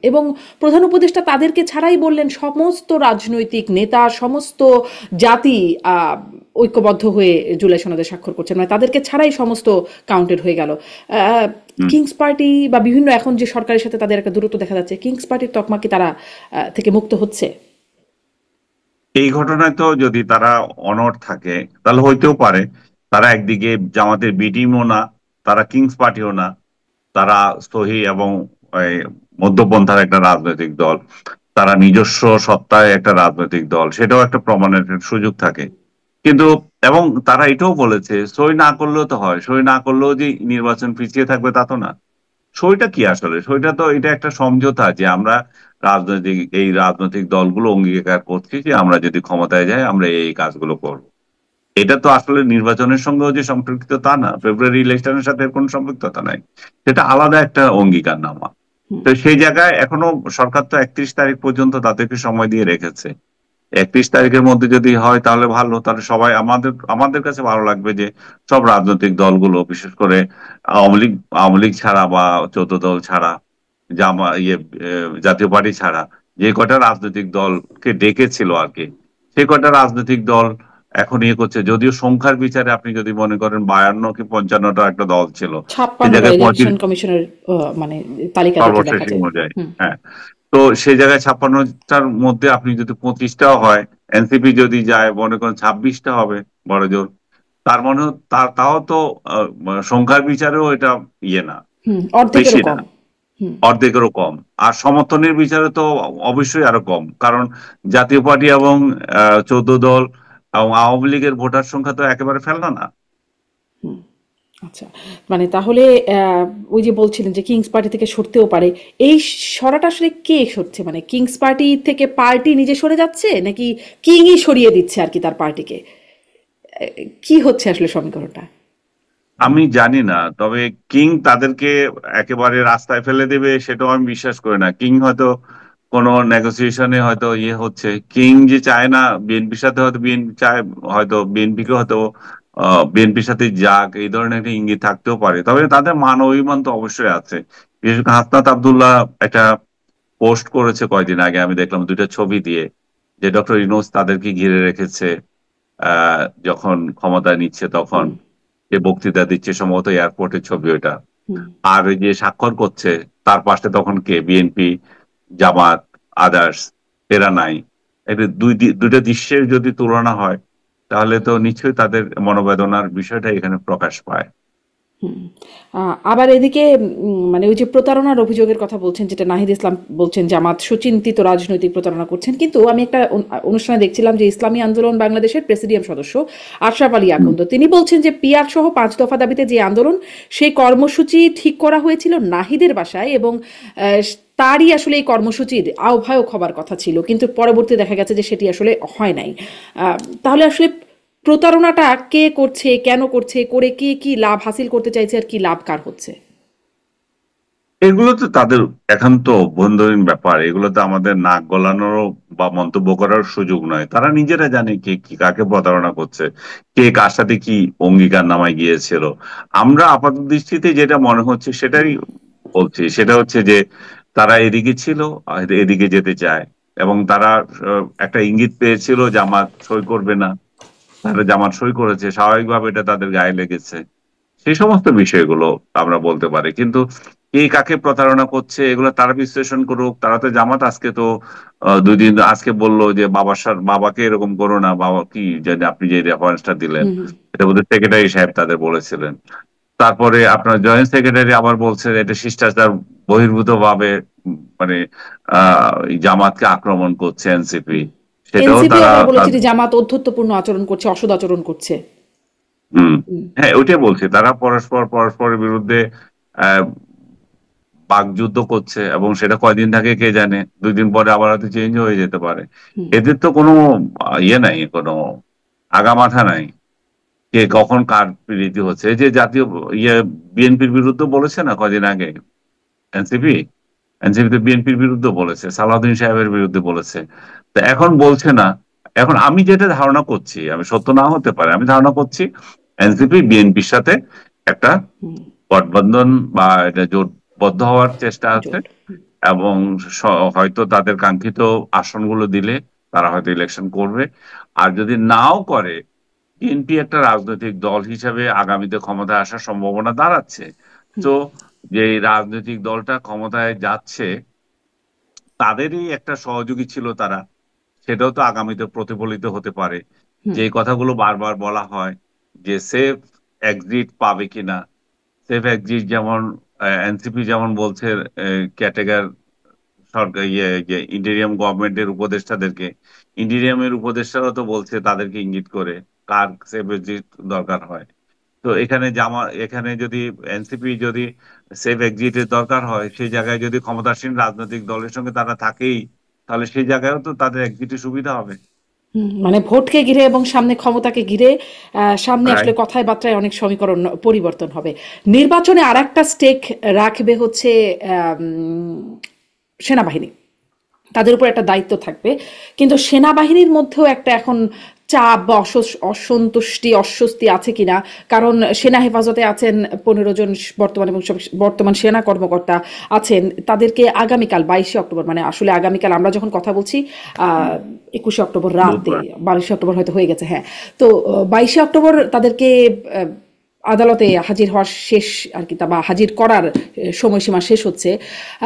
এবং প্রধান উপদেষ্টা তাদেরকে ছাড়াই বললেন সমস্ত রাজনৈতিক নেতা, সমস্ত জাতি ঐক্যবদ্ধ হয়ে জুলাই সনদে স্বাক্ষর করছেন, মানে তাদেরকে ছাড়াই সমস্ত কাউন্টেড হয়ে গেল। কিংস পার্টি বা বিভিন্ন এখন যে সরকারের সাথে তাদের একটা দূরত্ব দেখা যাচ্ছে, কিংস পার্টির তকমা কি তারা থেকে মুক্ত হচ্ছে? এই ঘটনায় তো যদি তারা অনড় থাকে, তাহলে হইতেও পারে। তারা একদিকে জামাতের বি টিমও না, তারা কিংস পার্টিও না, তারা সহি এবং এই, মধ্যপন্থার একটা রাজনৈতিক দল। তারা নিজস্ব সত্তায় একটা রাজনৈতিক দল, সেটাও একটা প্রমাণের একটা সুযোগ থাকে। কিন্তু এবং তারা এটাও বলেছে, সই না করলেও তো হয়, সই না করলেও যে নির্বাচন পিছিয়ে থাকবে তা তো না। সইটা কি আসলে? সইটা তো এটা একটা সমঝোতা যে আমরা রাজনৈতিক দলগুলো অঙ্গীকার করছি যে আমরা যদি ক্ষমতায় যাই আমরা এই কাজগুলো করব। এটা তো আসলে নির্বাচনের সঙ্গেও যে সম্পর্কিত তা না, ফেব্রুয়ারি ইলেকশনের সাথে এর কোনো সম্পৃক্ততা নাই। সেটা আলাদা একটা অঙ্গীকারনামা। তো সেই জায়গায় এখনো সরকার তো 31 তারিখ পর্যন্ত তাদেরকে সময় দিয়ে রেখেছে। 31 তারিখের মধ্যে যদি হয় তাহলে ভালো, তাহলে সবাই আমাদের আমাদের কাছে ভালো লাগবে যে সব রাজনৈতিক দলগুলো, বিশেষ করে আওয়ামী লীগ ছাড়া বা 14 দল ছাড়া, জাতীয় পার্টি ছাড়া, যে কয়টা রাজনৈতিক দলকে ডেকেছিল আর কি, সে কয়টা রাজনৈতিক দল এখন ইয়ে করছে। যদিও সংখ্যার বিচারে আপনি যদি মনে করেন 52 কি 55টা একটা দল ছিল, সে 56টা জায়গায় ইলেকশন কমিশনের মানে তালিকা যেটা সর্বশেষ দেখা যায়। অনুযায়ী। হুম, হ্যাঁ। তো সেই জায়গায় 56টার মধ্যে আপনি যদি 25টাও হয়, এনসিপি যদি যায় মনে করেন 26টা হবে বড় জোর, তার মানে তাও তো সংখ্যার বিচারেও এটা ইয়ে না, হুম, অর্ধেকেরও বেশি না, কম। হুম, অর্ধেকেরও কম। আর সমর্থনের বিচারে তো অবশ্যই আরো কম, কারণ জাতীয় পার্টি এবং 14 দল এবং আওয়ামী লীগের ভোটার সংখ্যা তো একেবারে ফেলনা না। হুম। আচ্ছা, মানে তাহলে ওই যে বলছিলেন যে কিংস পার্টি থেকে সরতেও পারে, এই সরাটা আসলে কে সরছে? মানে কিংস পার্টি থেকে পার্টি নিজে সরে যাচ্ছে, নাকি কিংই সরিয়ে দিচ্ছে আর কি তার পার্টিকে? কি হচ্ছে আসলে সমীকরণটা? আমি জানি না, তবে কিং তাদেরকে একেবারে রাস্তায় ফেলে দেবে সেটাও আমি বিশ্বাস করি না। কিং হয়তো কোনো নেগোসিয়েশনে হয়তো ইয়ে হচ্ছে, কিং যে চায় না বিএনপির সাথে, হয়তো বিএনপি চায়, হয়তো বিএনপিকে হয়তো বিএনপির সাথে যাক, এই ধরনের একটা ইঙ্গিত থাকতেও পারে। তবে তাদের মান অভিমান তো অবশ্যই আছে। বিশেষ করে হাসনাত আব্দুল্লাহ একটা পোস্ট করেছে কয়দিন আগে, আমি দেখলাম দুইটা ছবি দিয়ে, যে ডক্টর ইউনূস তাদেরকে ঘিরে রেখেছে যখন ক্ষমতায় নিচ্ছে তখন, হুম, যে বক্তৃতা দিচ্ছে, সম্ভবত এয়ারপোর্টের ছবি ওইটা। হুম, আর ওই যে স্বাক্ষর করছে, তার পাশে তখন কে? বিএনপি, জামাত, আদার্স, এরা নাই। এটা দুইটা দৃশ্যের যদি তুলনা হয়, তাহলে তো নিশ্চয়ই তাদের মনোবেদনার বিষয়টা এখানে প্রকাশ পায়। হুম। আবার এদিকে মানে ওই যে প্রতারণার অভিযোগের কথা বলছেন, যেটা নাহিদ ইসলাম বলছেন জামাত সুচিন্তিত রাজনৈতিক প্রতারণা করছেন, কিন্তু আমি একটা অনুষ্ঠানে দেখছিলাম যে ইসলামী আন্দোলন বাংলাদেশের প্রেসিডিয়াম সদস্য আশরাফ আলী হুম। আকন্দ তিনি বলছেন যে পিআর সহ 5 দফা দাবিতে যে আন্দোলন, সেই কর্মসূচি ঠিক করা হয়েছিল নাহিদের বাসায়, এবং তারই আসলে এই কর্মসূচির আহ্বায়ক হবার কথা ছিল, কিন্তু পরবর্তী দেখা গেছে যে সেটি আসলে হয় নাই। তাহলে আসলে প্রতারণাটা কে করছে, কেন করছে, করে কি কি লাভ হাসিল করতে চাইছে, আর কি লাভ কার হচ্ছে? এগুলো তো তাদের একান্ত অভ্যন্তরীণ ব্যাপার, এগুলো তো আমাদের নাক গলানোরও বা মন্তব্য করার সুযোগ নয়। তারা নিজেরা জানে কে কি কাকে প্রতারণা করছে, কে কার সাথে কি অঙ্গীকার নামায় গিয়েছিল। আমরা আপাত দৃষ্টিতে যেটা মনে হচ্ছে সেটাই হুম, বলছি, সেটা হচ্ছে যে তারা এদিকে ছিল, আর এদিকে যেতে চায়। এবং তারা একটা ইঙ্গিত পেয়েছিল জামাত সই করবে না, তারা জামাত সই করেছে, স্বাভাবিকভাবে এটা তাদের গায়ে লেগেছে। সেই সমস্ত বিষয়গুলো আমরা বলতে পারি। কিন্তু কে কাকে প্রতারণা করছে এগুলো তারা বিশ্লেষণ করুক। তারা তো জামাত আজকে তো 2 দিন আজকে বললো যে বাবাকে এরকম করো না, বাবা কি জানি আপনি যে রেফারেন্সটা দিলেন, হুম, হুম। এটা বোধহয় সেক্রেটারি সাহেব তাদের বলেছিলেন। তারপরে আপনার জয়েন্ট সেক্রেটারি আবার বলছে এটা শিষ্টাচার বহির্ভূত ভাবে মানে এই জামাতকে আক্রমণ করছে এনসিপি। সেটাও এনসিপি তারা আবার বলেছে যে জামাত অধ্যত্বপূর্ণ আচরণ করছে, অসৎ আচরণ করছে। হম, হুম, হ্যাঁ ওইটাই বলছি, তারা পরস্পর পরস্পরের বিরুদ্ধে আহ বাকযুদ্ধ করছে, এবং সেটা কয়দিন থাকে কে জানে, 2 দিন পরে আবার হয়তো চেঞ্জ হয়ে যেতে পারে। হুম, এদের তো কোনো ইয়ে নাই, কোনো আগামাথা নাই, কে কখন কার প্রীতি হচ্ছে। এই যে জাতীয় ইয়ে বিএনপির বিরুদ্ধে বলেছে না কদিন আগে এনসিপি, এনসিপি তো বিএনপির বিরুদ্ধে বলেছে, সালাউদ্দিন সাহেবের বিরুদ্ধে বলেছে। তো এখন বলছে না। এখন আমি যেটা ধারণা করছি, আমি সত্য না হতে পারে, আমি ধারণা করছি এনসিপি বিএনপির সাথে একটা হুম। গঠবন্ধন বা এটা জোটবদ্ধ হওয়ার চেষ্টা আছে। জোট। এবং হয়তো তাদের কাঙ্ক্ষিত আসনগুলো দিলে তারা হয়তো ইলেকশন করবে। আর যদি নাও করে, বিএনপি একটা রাজনৈতিক দল হিসেবে আগামীতে ক্ষমতায় আসার সম্ভাবনা দাঁড়াচ্ছে। হুম, তো যে এই রাজনৈতিক দলটা ক্ষমতায় যাচ্ছে, তাদেরই একটা সহযোগী ছিল তারা, সেটাও তো আগামীতে প্রতিফলিত হতে পারে। হুম, যে কথাগুলো বারবার বলা হয় যে সেফ এক্সিট পাবে কিনা, সেফ এক্সিট যেমন এনসিপি যেমন বলছে ক্যাটেগর সরকার ইন্টেরিয়াম গভর্নমেন্টের উপদেষ্টাদেরকে, ইন্টেরিয়ামের উপদেষ্টারা তো বলছে তাদেরকে ইঙ্গিত করে কার সেফ এক্সিট দরকার হয়। তো এখানে যদি এনসিপি যদি সেফ এক্সিটের দরকার হয়, সেই জায়গায় যদি ক্ষমতাসীন রাজনৈতিক দলের সঙ্গে তারা থাকেই, তাহলে সেই জায়গায়ও তো তাদের এক্সিটের সুবিধা হবে। হুম। মানে ভোটকে ঘিরে এবং সামনে ক্ষমতাকে ঘিরে সামনে আসলে রাইট। কথায় বার্তায় অনেক সমীকরণ পরিবর্তন হবে। নির্বাচনে আর একটা স্টেক রাখবে হচ্ছে সেনাবাহিনী। তাদের উপর একটা দায়িত্ব থাকবে, কিন্তু সেনাবাহিনীর মধ্যেও একটা এখন চাপ বা অসন্তুষ্টি অস্বস্তি আছে কিনা। কারণ সেনা হেফাজতে আছেন 15 জন বর্তমান এবং বর্তমান সেনা কর্মকর্তা আছেন। তাদেরকে আগামীকাল 22শে অক্টোবর, মানে আসলে আগামীকাল আমরা যখন কথা বলছি 21শে অক্টোবর রাতে, বুধবার। 22শে অক্টোবর হয়তো হয়ে গেছে, হ্যাঁ। তো 22শে অক্টোবর তাদেরকে আদালতে হাজির হওয়ার শেষ আর কি, তা বা হাজির করার সময়সীমা শেষ হচ্ছে।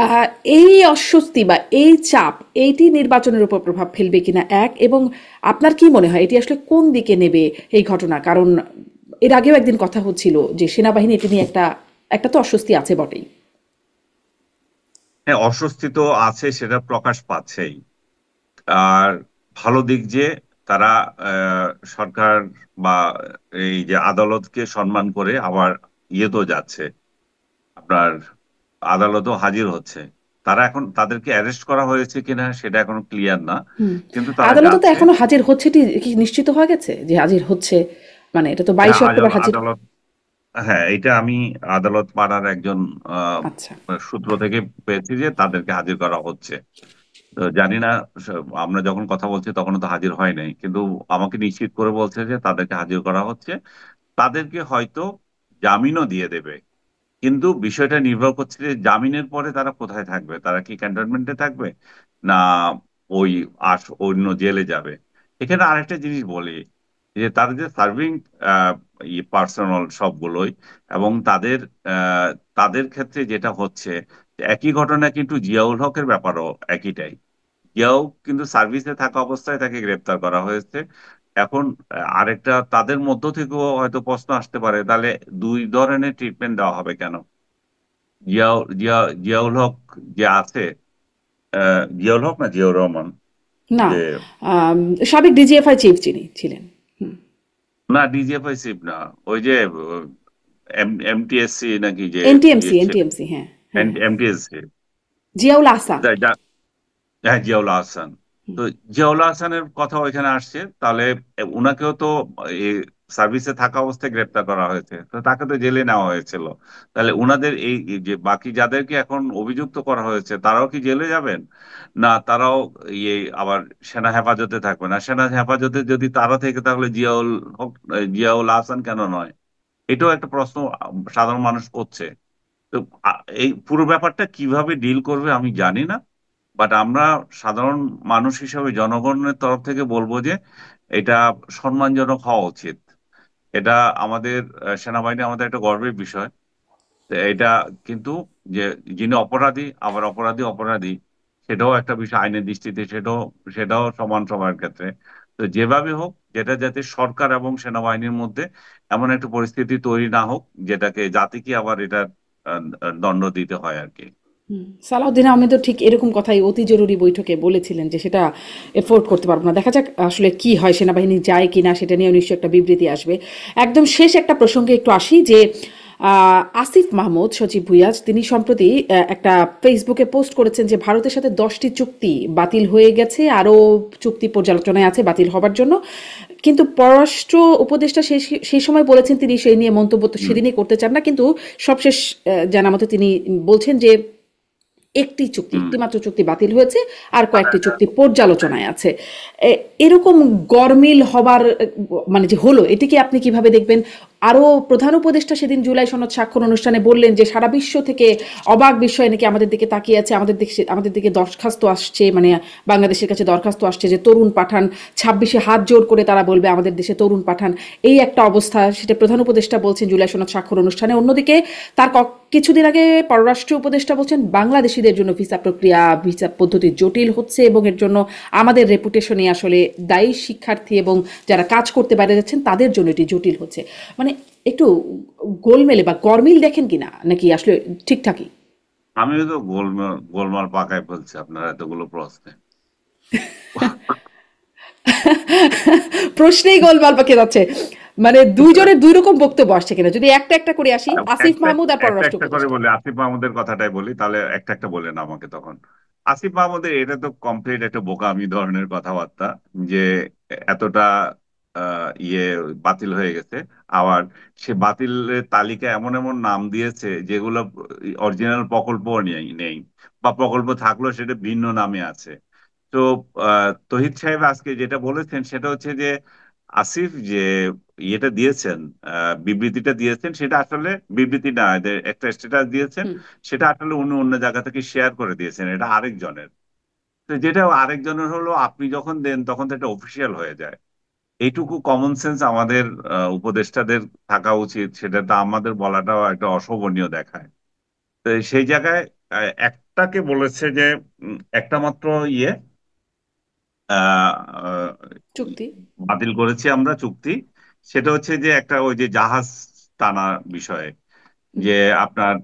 আহ, এই অস্বস্তি বা এই চাপ এইটি নির্বাচনের উপর প্রভাব ফেলবে কিনা, এক, এবং আপনার কি মনে হয় এটি আসলে কোন দিকে নেবে এই ঘটনা? কারণ এর আগেও একদিন কথা হচ্ছিল যে সেনাবাহিনী এটি নিয়ে একটা একটা তো অস্বস্তি আছে বটেই। হ্যাঁ, অস্বস্তি তো আছে, সেটা প্রকাশ পাচ্ছেই। আর ভালো দিক যে তারা আহ, সরকার বা এই যে আদালতকে সম্মান করে আবার ইয়েতেও যাচ্ছে, আপনার আদালতও হাজির হচ্ছে। তারা এখন তাদেরকে অ্যারেস্ট করা হয়েছে কিনা সেটা এখনো ক্লিয়ার না, হুম। কিন্তু তারা আদালতে তো যাচ্ছে। এখনো হাজির হচ্ছেটি কি নিশ্চিত হওয়া গেছে যে হাজির হচ্ছে? মানে এটা তো হ্যাঁ, 22শে অক্টোবর হাজির। আদালত, হ্যাঁ এটা আমি আদালত পাড়ার একজন আচ্ছা। সূত্র থেকে পেয়েছি যে তাদেরকে হাজির করা হচ্ছে। তো জানি না, আমরা যখন কথা বলছি তখন তো হাজির হয় নাই, কিন্তু আমাকে নিশ্চিত করে বলছে যে তাদেরকে হাজির করা হচ্ছে। তাদেরকে হয়তো জামিনও দিয়ে দেবে, কিন্তু বিষয়টা নির্ভর করছে যে জামিনের পরে তারা কোথায় থাকবে, তারা কি ক্যান্টনমেন্টে থাকবে না ওই অন্য জেলে যাবে। এখানে আরেকটা জিনিস বলি, যে তাদের যে সার্ভিং পার্সোনাল সবগুলোই, এবং আহ, তাদের ক্ষেত্রে যেটা হচ্ছে যে একই ঘটনা কিন্তু জিয়াউল হকের ব্যাপারও একইটাই। জিয়াও কিন্তু সার্ভিসে থাকা অবস্থায় তাকে গ্রেপ্তার করা হয়েছে। এখন আরেকটা তাদের মধ্য থেকেও হয়তো প্রশ্ন আসতে পারে, তাহলে দুই ধরনের ট্রিটমেন্ট দেওয়া হবে কেন? জিয়াউল হক যে আছে, জিয়াউল হক না জিয়াউর রহমান, না, যে আম, সাবেক ডিজিএফআই চিফ যিনি ছিলেন। হুম। না ডিজিএফআই চিফ না, ওই যে এমটিএসসি নাকি যে ইয়ে এনটিএমসি, ছিল, এনটিএমসি, হ্যাঁ, হ্যাঁ, হ্যাঁ। এমটিএসসি, জিয়াউল আহসান। হ্যাঁ জিয়াউল আহসান। তো জিয়াউল আহসানের কথা ওইখানে আসছে, তাহলে উনাকেও তো সার্ভিসে থাকা অবস্থায় গ্রেপ্তার করা হয়েছে, তো তাকে তো জেলে নেওয়া হয়েছিল। তাহলে উনাদের এই যে বাকি যাদেরকে এখন অভিযুক্ত করা হয়েছে তারাও কি জেলে যাবেন, না তারাও ইয়ে আবার সেনা হেফাজতে থাকবে? না সেনা হেফাজতে যদি তারা থেকে তাহলে জিয়াউল হক, জিয়াউল আহসান কেন নয়? এটাও একটা প্রশ্ন সাধারণ মানুষ করছে। তো এই পুরো ব্যাপারটা কিভাবে ডিল করবে আমি জানি না। বাট আমরা সাধারণ মানুষ হিসেবে জনগণের তরফ থেকে বলবো যে এটা সম্মানজনক হওয়া উচিত। এটা আমাদের সেনাবাহিনী আমাদের একটা গর্বের বিষয়। তো এটা কিন্তু যে যিনি অপরাধী আবার অপরাধী অপরাধী, সেটাও একটা বিষয় আইনের দৃষ্টিতে, সেটাও সেটাও সমান সবার ক্ষেত্রে। তো যেভাবে হোক, যেটা যাতে সরকার এবং সেনাবাহিনীর মধ্যে এমন একটা পরিস্থিতি তৈরি না হোক যেটাকে জাতিকে আবার এটা দণ্ড দিতে হয় আর কি। সালাউদ্দিন আহমেদও ঠিক এরকম কথাই অতি জরুরি বৈঠকে বলেছিলেন যে সেটা এফোর্ড করতে পারবো না। দেখা যাক আসলে কি হয়, সেনাবাহিনী যায় কিনা সেটা নিয়ে নিশ্চয়ই একটা বিবৃতি আসবে। একদম শেষ একটা প্রসঙ্গে একটু আসি যে আসিফ মাহমুদ সচিব ভুইয়াজ তিনি সম্প্রতি একটা ফেসবুকে পোস্ট করেছেন যে ভারতের সাথে 10টি চুক্তি বাতিল হয়ে গেছে, আরও চুক্তি পর্যালোচনায় আছে বাতিল হবার জন্য। কিন্তু পররাষ্ট্র উপদেষ্টা সেই সময় বলেছেন তিনি সেই নিয়ে মন্তব্য তো হুম। সেদিনই করতে চান না, কিন্তু সবশেষ জানা মতে তিনি বলছেন যে একটি চুক্তি, হুম। একটি মাত্র চুক্তি বাতিল হয়েছে, আর কয়েকটি চুক্তি পর্যালোচনায় আছে। এরকম গরমিল হবার মানে যে হলো, এটিকে আপনি কিভাবে দেখবেন? আরও প্রধান উপদেষ্টা সেদিন জুলাই সনদ স্বাক্ষর অনুষ্ঠানে বললেন যে সারা বিশ্ব থেকে অবাক বিস্ময়ে নাকি আমাদের দিকে তাকিয়ে আছে, আমাদের দিকে দরখাস্ত আসছে, মানে বাংলাদেশের কাছে দরখাস্ত আসছে যে তরুণ পাঠান, 26-এ হাত জোর করে তারা বলবে আমাদের দেশে তরুণ পাঠান। এই একটা অবস্থা, সেটা প্রধান উপদেষ্টা বলছেন জুলাই সনদ স্বাক্ষর অনুষ্ঠানে। অন্যদিকে তার কিছুদিন আগে পররাষ্ট্র উপদেষ্টা বলছেন বাংলাদেশিদের জন্য ভিসা প্রক্রিয়া, ভিসা পদ্ধতি জটিল হচ্ছে এবং এর জন্য আমাদের রেপুটেশনে আসলে দায়ী শিক্ষার্থী এবং যারা কাজ করতে বাইরে যাচ্ছেন তাদের জন্য এটি জটিল হচ্ছে। মানে একটু গোলমেলে বা গরমিল দেখেন কিনা, নাকি আসলে ঠিকঠাকই? আমিও তো গোলমাল গোলমাল পাকায় ফেলছি আপনার এতগুলো প্রশ্নে। প্রশ্নেই গোলমাল পাকিয়ে যাচ্ছে। মানে দুইজনের দুই রকম বক্তব্য আসছে কিনা, যদি একটা একটা করে আসি, আসিফ একটা মাহমুদ আর একটা পররাষ্ট্র একটা করে উপদেষ্টা। বলি, আসিফ মাহমুদের কথাটাই বলি, তাহলে একটা একটা বলেন আমাকে তখন। আসিফ মাহমুদের এটা তো কমপ্লিট একটা বোকামি ধরনের কথাবার্তা, যে এতটা ইয়ে বাতিল হয়ে গেছে। আবার সে বাতিলের তালিকা এমন এমন নাম দিয়েছে যেগুলো অরিজিনাল প্রকল্প নেই নেই, বা প্রকল্প থাকলেও সেটা ভিন্ন নামে আছে। তো তহিদ সাহেব আজকে যেটা বলেছেন সেটা হচ্ছে যে আসিফ যে ইয়েটা দিয়েছেন, বিবৃতিটা দিয়েছেন, সেটা আসলে বিবৃতি না, যে একটা স্ট্যাটাস দিয়েছেন, হুম। সেটা আসলে উনি অন্য জায়গা থেকে শেয়ার করে দিয়েছেন, এটা আরেকজনের। তো যেটা আরেকজনের হলো, আপনি যখন দেন তখন তো এটা অফিসিয়াল হয়ে যায়। এইটুকু কমন সেন্স আমাদের উপদেষ্টাদের থাকা উচিত, সেটা তো আমাদের বলাটাও একটা অশোভনীয় দেখায়। তো সেই জায়গায় একটাকে বলেছে যে একটা মাত্র ইয়ে আহ, আহ, চুক্তি। বাতিল করেছি আমরা চুক্তি, সেটা হচ্ছে যে একটা ওই যে জাহাজ টানা বিষয়ে, হুম। যে আপনার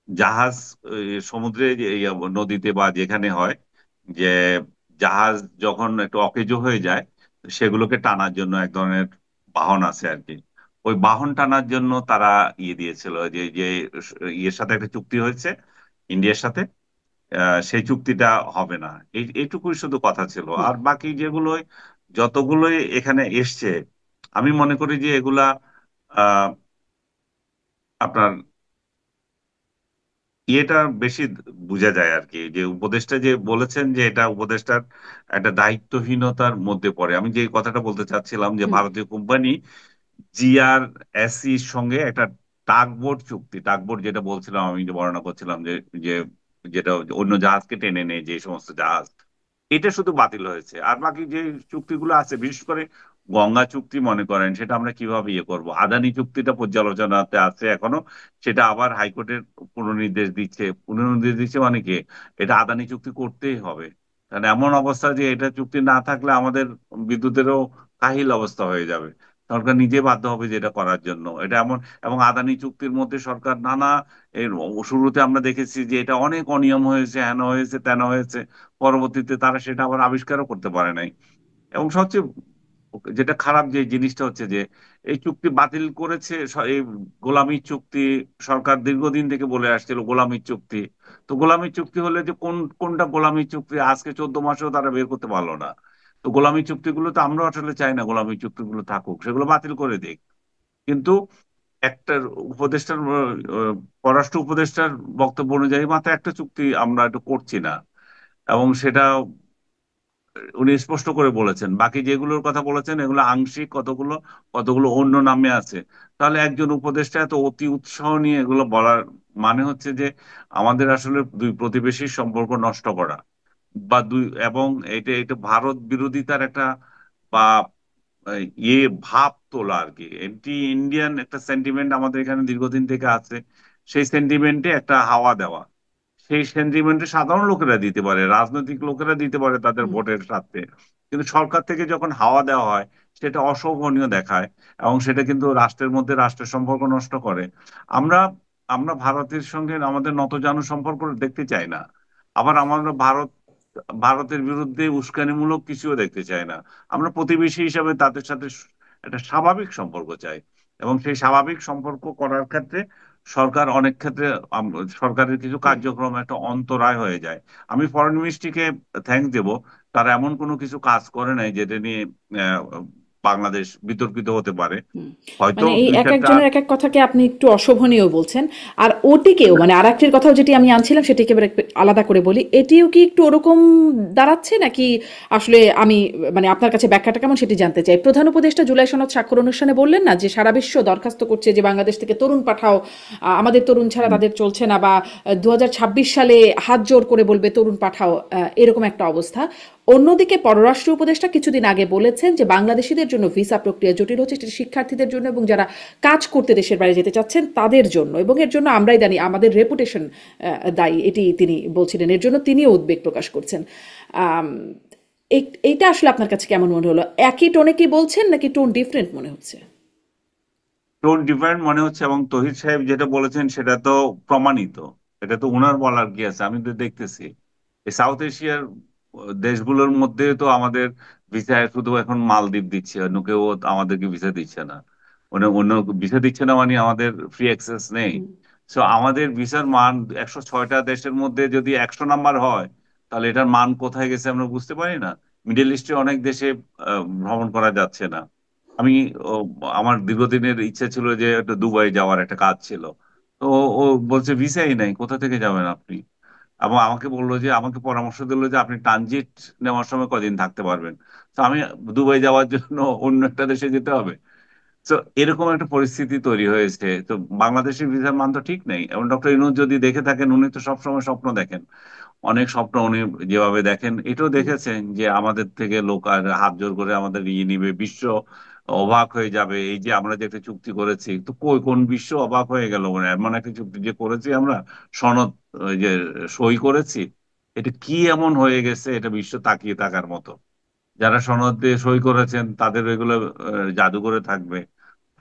জাহাজ সমুদ্রে নদীতে বা যেখানে হয়, যে জাহাজ যখন একটু অকেজো হয়ে যায়, সেগুলোকে টানার জন্য এক ধরনের বাহন আছে আর কি। ওই বাহন টানার জন্য তারা ইয়ে দিয়েছিল, যে যে ইয়ের সাথে একটা চুক্তি হয়েছে ইন্ডিয়ার সাথে, সেই চুক্তিটা হবে না। এইটুকুই শুধু কথা ছিল। হুম। আর বাকি যেগুলো যতগুলোই এখানে এসছে, আমি মনে করি যে এগুলা আহ, আপনার ইয়েটা বেশি বোঝা যায় আর কি, যে উপদেষ্টা যে বলেছেন যে এটা উপদেষ্টার একটা দায়িত্বহীনতার মধ্যে পড়ে। আমি যে কথাটা বলতে চাচ্ছিলাম যে হুম। ভারতীয় কোম্পানি জিআরএসির সঙ্গে একটা টাগবোট চুক্তি, টাগবোট যেটা বলছিলাম, আমি যে বর্ণনা করছিলাম যে যে যেটা অন্য জাহাজকে টেনে নেয় যে সমস্ত জাহাজ, এটা শুধু বাতিল হয়েছে। আর বাকি যে চুক্তিগুলো আছে, বিশেষ করে গঙ্গা চুক্তি মনে করেন, সেটা আমরা কিভাবে ইয়ে করব। আদানি চুক্তিটা পর্যালোচনাতে আছে এখনো, সেটা আবার হাইকোর্টের পুনর্নির্দেশ দিচ্ছে মানে কি, এটা আদানি চুক্তি করতেই হবে। কারণ এমন অবস্থা যে এটা চুক্তি না থাকলে আমাদের বিদ্যুতেরও কাহিল অবস্থা হয়ে যাবে। সরকার নিজে বাধ্য হবে যেটা করার জন্য, এটা এমন। এবং আদানি চুক্তির মধ্যে সরকার নানা এর শুরুতে আমরা দেখেছি যে এটা অনেক অনিয়ম হয়েছে, হেন হয়েছে তেন হয়েছে, পরবর্তীতে তারা সেটা আবার আবিষ্কারও করতে পারে নাই। এবং সবচেয়ে যেটা খারাপ যে জিনিসটা হচ্ছে যে এই চুক্তি বাতিল করেছে, এই গোলামী চুক্তি। সরকার দীর্ঘদিন থেকে বলে আসছিল গোলামী চুক্তি। তো গোলামী চুক্তি হলে যে কোনটা গোলামী চুক্তি আজকে 14 মাসেও তারা বের করতে পারলো না। তো গোলামী চুক্তিগুলো তো আমরা আসলে চাই না, গোলামী চুক্তিগুলো থাকুক, সেগুলো বাতিল করে দিক। কিন্তু একটা উপদেষ্টার পররাষ্ট্র উপদেষ্টার বক্তব্য অনুযায়ী মাত্র একটা চুক্তি আমরা একটু করছি না, এবং সেটা উনি স্পষ্ট করে বলেছেন। বাকি যেগুলোর কথা বলেছেন এগুলো আংশিক, কতগুলো কতগুলো অন্য নামে আছে। তাহলে একজন উপদেষ্টা এত অতি উৎসাহ নিয়ে এগুলো বলার মানে হচ্ছে যে আমাদের আসলে দুই প্রতিবেশীর সম্পর্ক নষ্ট করা, বা দুই, এবং এটা এটা ভারত বিরোধিতার একটা, বা ইয়ে ভাব তোলা আর কি। এন্টি ইন্ডিয়ান একটা সেন্টিমেন্ট আমাদের এখানে দীর্ঘদিন থেকে আছে, সেই সেন্টিমেন্টে একটা হাওয়া দেওয়া। সেই সেন্টিমেন্টে সাধারণ লোকেরা দিতে পারে, রাজনৈতিক লোকেরা দিতে পারে তাদের হুম, ভোটের স্বার্থে, কিন্তু সরকার থেকে যখন হাওয়া দেওয়া হয় সেটা অশোভনীয় দেখায়, এবং সেটা কিন্তু রাষ্ট্রের মধ্যে রাষ্ট্রের সম্পর্ক নষ্ট করে। আমরা আমরা ভারতের সঙ্গে আমাদের নতজানু সম্পর্ক দেখতে চাই না। আবার আমরা ভারতের বিরুদ্ধে উস্কানিমূলক কিছুও দেখতে চাই না। আমরা প্রতিবেশী হিসাবে তাদের সাথে একটা স্বাভাবিক সম্পর্ক চাই, এবং সেই স্বাভাবিক সম্পর্ক করার ক্ষেত্রে সরকার অনেক ক্ষেত্রে সরকারের কিছু হুম। কার্যক্রম একটা অন্তরায় হয়ে যায়। আমি ফরেন মিনিস্ট্রিকে থ্যাঙ্কস দেব, তারা এমন কোনো কিছু কাজ করে নাই যেটা নিয়ে আহ, বাংলাদেশ বিতর্কিত হতে পারে। হুম। হয়তো মানে এই দুই এক চারটা। একজনের এক এক কথাকে আপনি একটু অশোভনীয় বলছেন। আর ওটিকেও মানে আরেকটির কথাও যেটি আমি আনছিলাম সেটিকে এবার একটু আলাদা করে বলি। এটিও কি একটু ওরকম দাঁড়াচ্ছে নাকি আসলে আমি মানে আপনার কাছে ব্যাখ্যাটা কেমন সেটি জানতে চাই। প্রধান উপদেষ্টা জুলাই সনদ স্বাক্ষর অনুষ্ঠানে বললেন না যে সারা বিশ্ব দরখাস্ত করছে যে বাংলাদেশ থেকে তরুণ পাঠাও, আমাদের তরুণ ছাড়া তাদের চলছে না, বা 2026 সালে হাত জোর করে বলবে তরুণ পাঠাও, এরকম একটা অবস্থা। অন্যদিকে পররাষ্ট্র উপদেষ্টা কিছুদিন আগে বলেছেন যে বাংলাদেশিদের জন্য ভিসা প্রক্রিয়া জটিল হচ্ছে, সেটি শিক্ষার্থীদের জন্য এবং যারা কাজ করতে দেশের বাইরে যেতে চাচ্ছেন তাদের জন্য, এবং এর জন্য আমরাই জানি আমাদের রেপুটেশন দায়ী, এটি তিনি বলছিলেন, এর জন্য তিনিও উদ্বেগ প্রকাশ করছেন। আম, এইটা আসলে আপনার কাছে কেমন মনে হলো? একই টোনে কি বলছেন নাকি টোন ডিফারেন্ট মনে হচ্ছে? টোন ডিফারেন্ট মনে হচ্ছে, এবং তহিদ সাহেব যেটা বলেছেন সেটা তো প্রমাণিত। এটা তো উনার বলার কি আছে, আমি তো দেখতেছি এই সাউথ এশিয়ার দেশগুলোর মধ্যে তো আমাদের ভিসা শুধু এখন মালদ্বীপ দিচ্ছে, অন্য কেউ আমাদেরকে ভিসা দিচ্ছে না। অন্য অন্য ভিসা দিচ্ছে না মানে আমাদের ফ্রি অ্যাক্সেস নেই। সো আমাদের ভিসার মান 106টা দেশের মধ্যে যদি 100 নাম্বার হয়, তাহলে এটার মান কোথায় গেছে আমরা বুঝতে পারি না। মিডল ইস্টে অনেক দেশে ভ্রমণ করা যাচ্ছে না। আমি ও, আমার দীর্ঘদিনের ইচ্ছা ছিল যে একটা দুবাই যাওয়ার একটা কাজ ছিল। তো ও বলছে ভিসাই নাই, কোথা থেকে যাবেন আপনি? এবং আমাকে বললো যে, আমাকে পরামর্শ দিল যে আপনি ট্রানজিট নেওয়ার সময় কদিন থাকতে পারবেন। তো আমি দুবাই যাওয়ার জন্য অন্য একটা দেশে যেতে হবে। তো এরকম একটা পরিস্থিতি তৈরি হয়েছে। তো বাংলাদেশের ভিসার মান তো ঠিক নেই, এবং ডক্টর ইউনূস যদি দেখে থাকেন, উনি তো সবসময় স্বপ্ন দেখেন। অনেক স্বপ্ন উনি যেভাবে দেখেন, এটাও দেখেছেন যে আমাদের থেকে লোক আর হাত জোর করে আমাদের ইয়ে নিবে, বিশ্ব অবাক হয়ে যাবে। এই যে আমরা যে একটা চুক্তি করেছি, তো কই কোন বিশ্ব অবাক হয়ে গেল, মানে এমন একটা চুক্তি যে করেছি আমরা, সনদ ওই যে সই করেছি, এটা কি এমন হয়ে গেছে, এটা বিশ্ব তাকিয়ে থাকার মতো। যারা সনদ দিয়ে সই করেছেন তাদের এগুলো জাদুঘরে থাকবে।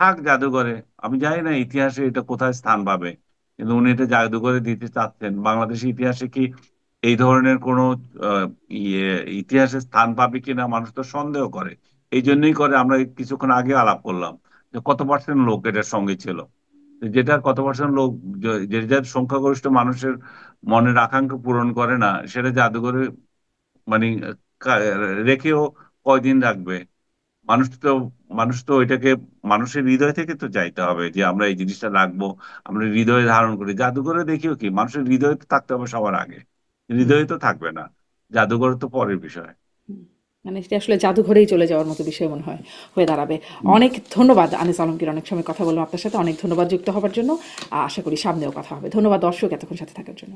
থাক জাদুঘরে, আমি জানি না ইতিহাসে এটা কোথায় স্থান পাবে, কিন্তু উনি এটা জাদুঘরে দিতে চাচ্ছেন। বাংলাদেশের ইতিহাসে কি এই ধরনের কোনো আহ, ইয়ে ইতিহাসে স্থান পাবে কিনা মানুষ তো সন্দেহ করে। এই জন্যই করে, আমরা এই কিছুক্ষণ আগে আলাপ করলাম যে কত পার্সেন্ট লোক এটার সঙ্গে ছিল। যেটা কত পার্সেন্ট লোক, যে যার সংখ্যাগরিষ্ঠ মানুষের মনের আকাঙ্ক্ষা পূরণ করে না, সেটা জাদুঘরে মানে কা- রেখেও কয়দিন রাখবে? মানুষ তো মানুষ তো ওইটাকে মানুষের হৃদয় থেকে তো চাইতে হবে যে আমরা এই জিনিসটা রাখবো, আমরা হৃদয়ে ধারণ করি। জাদুঘরে দেখিও কি, মানুষের হৃদয়ে তো থাকতে হবে সবার আগে, হৃদয়ে তো থাকবে না, জাদুঘর তো পরের বিষয়। মানে সেটা আসলে জাদুঘরেই চলে যাওয়ার মতো বিষয় মনে হয় হয়ে দাঁড়াবে। অনেক ধন্যবাদ আনিস আলমগীর, অনেক সময় কথা বললাম আপনার সাথে। অনেক ধন্যবাদ যুক্ত হবার জন্য। আশা করি সামনেও কথা হবে। ধন্যবাদ দর্শক এতক্ষণ সাথে থাকার জন্য।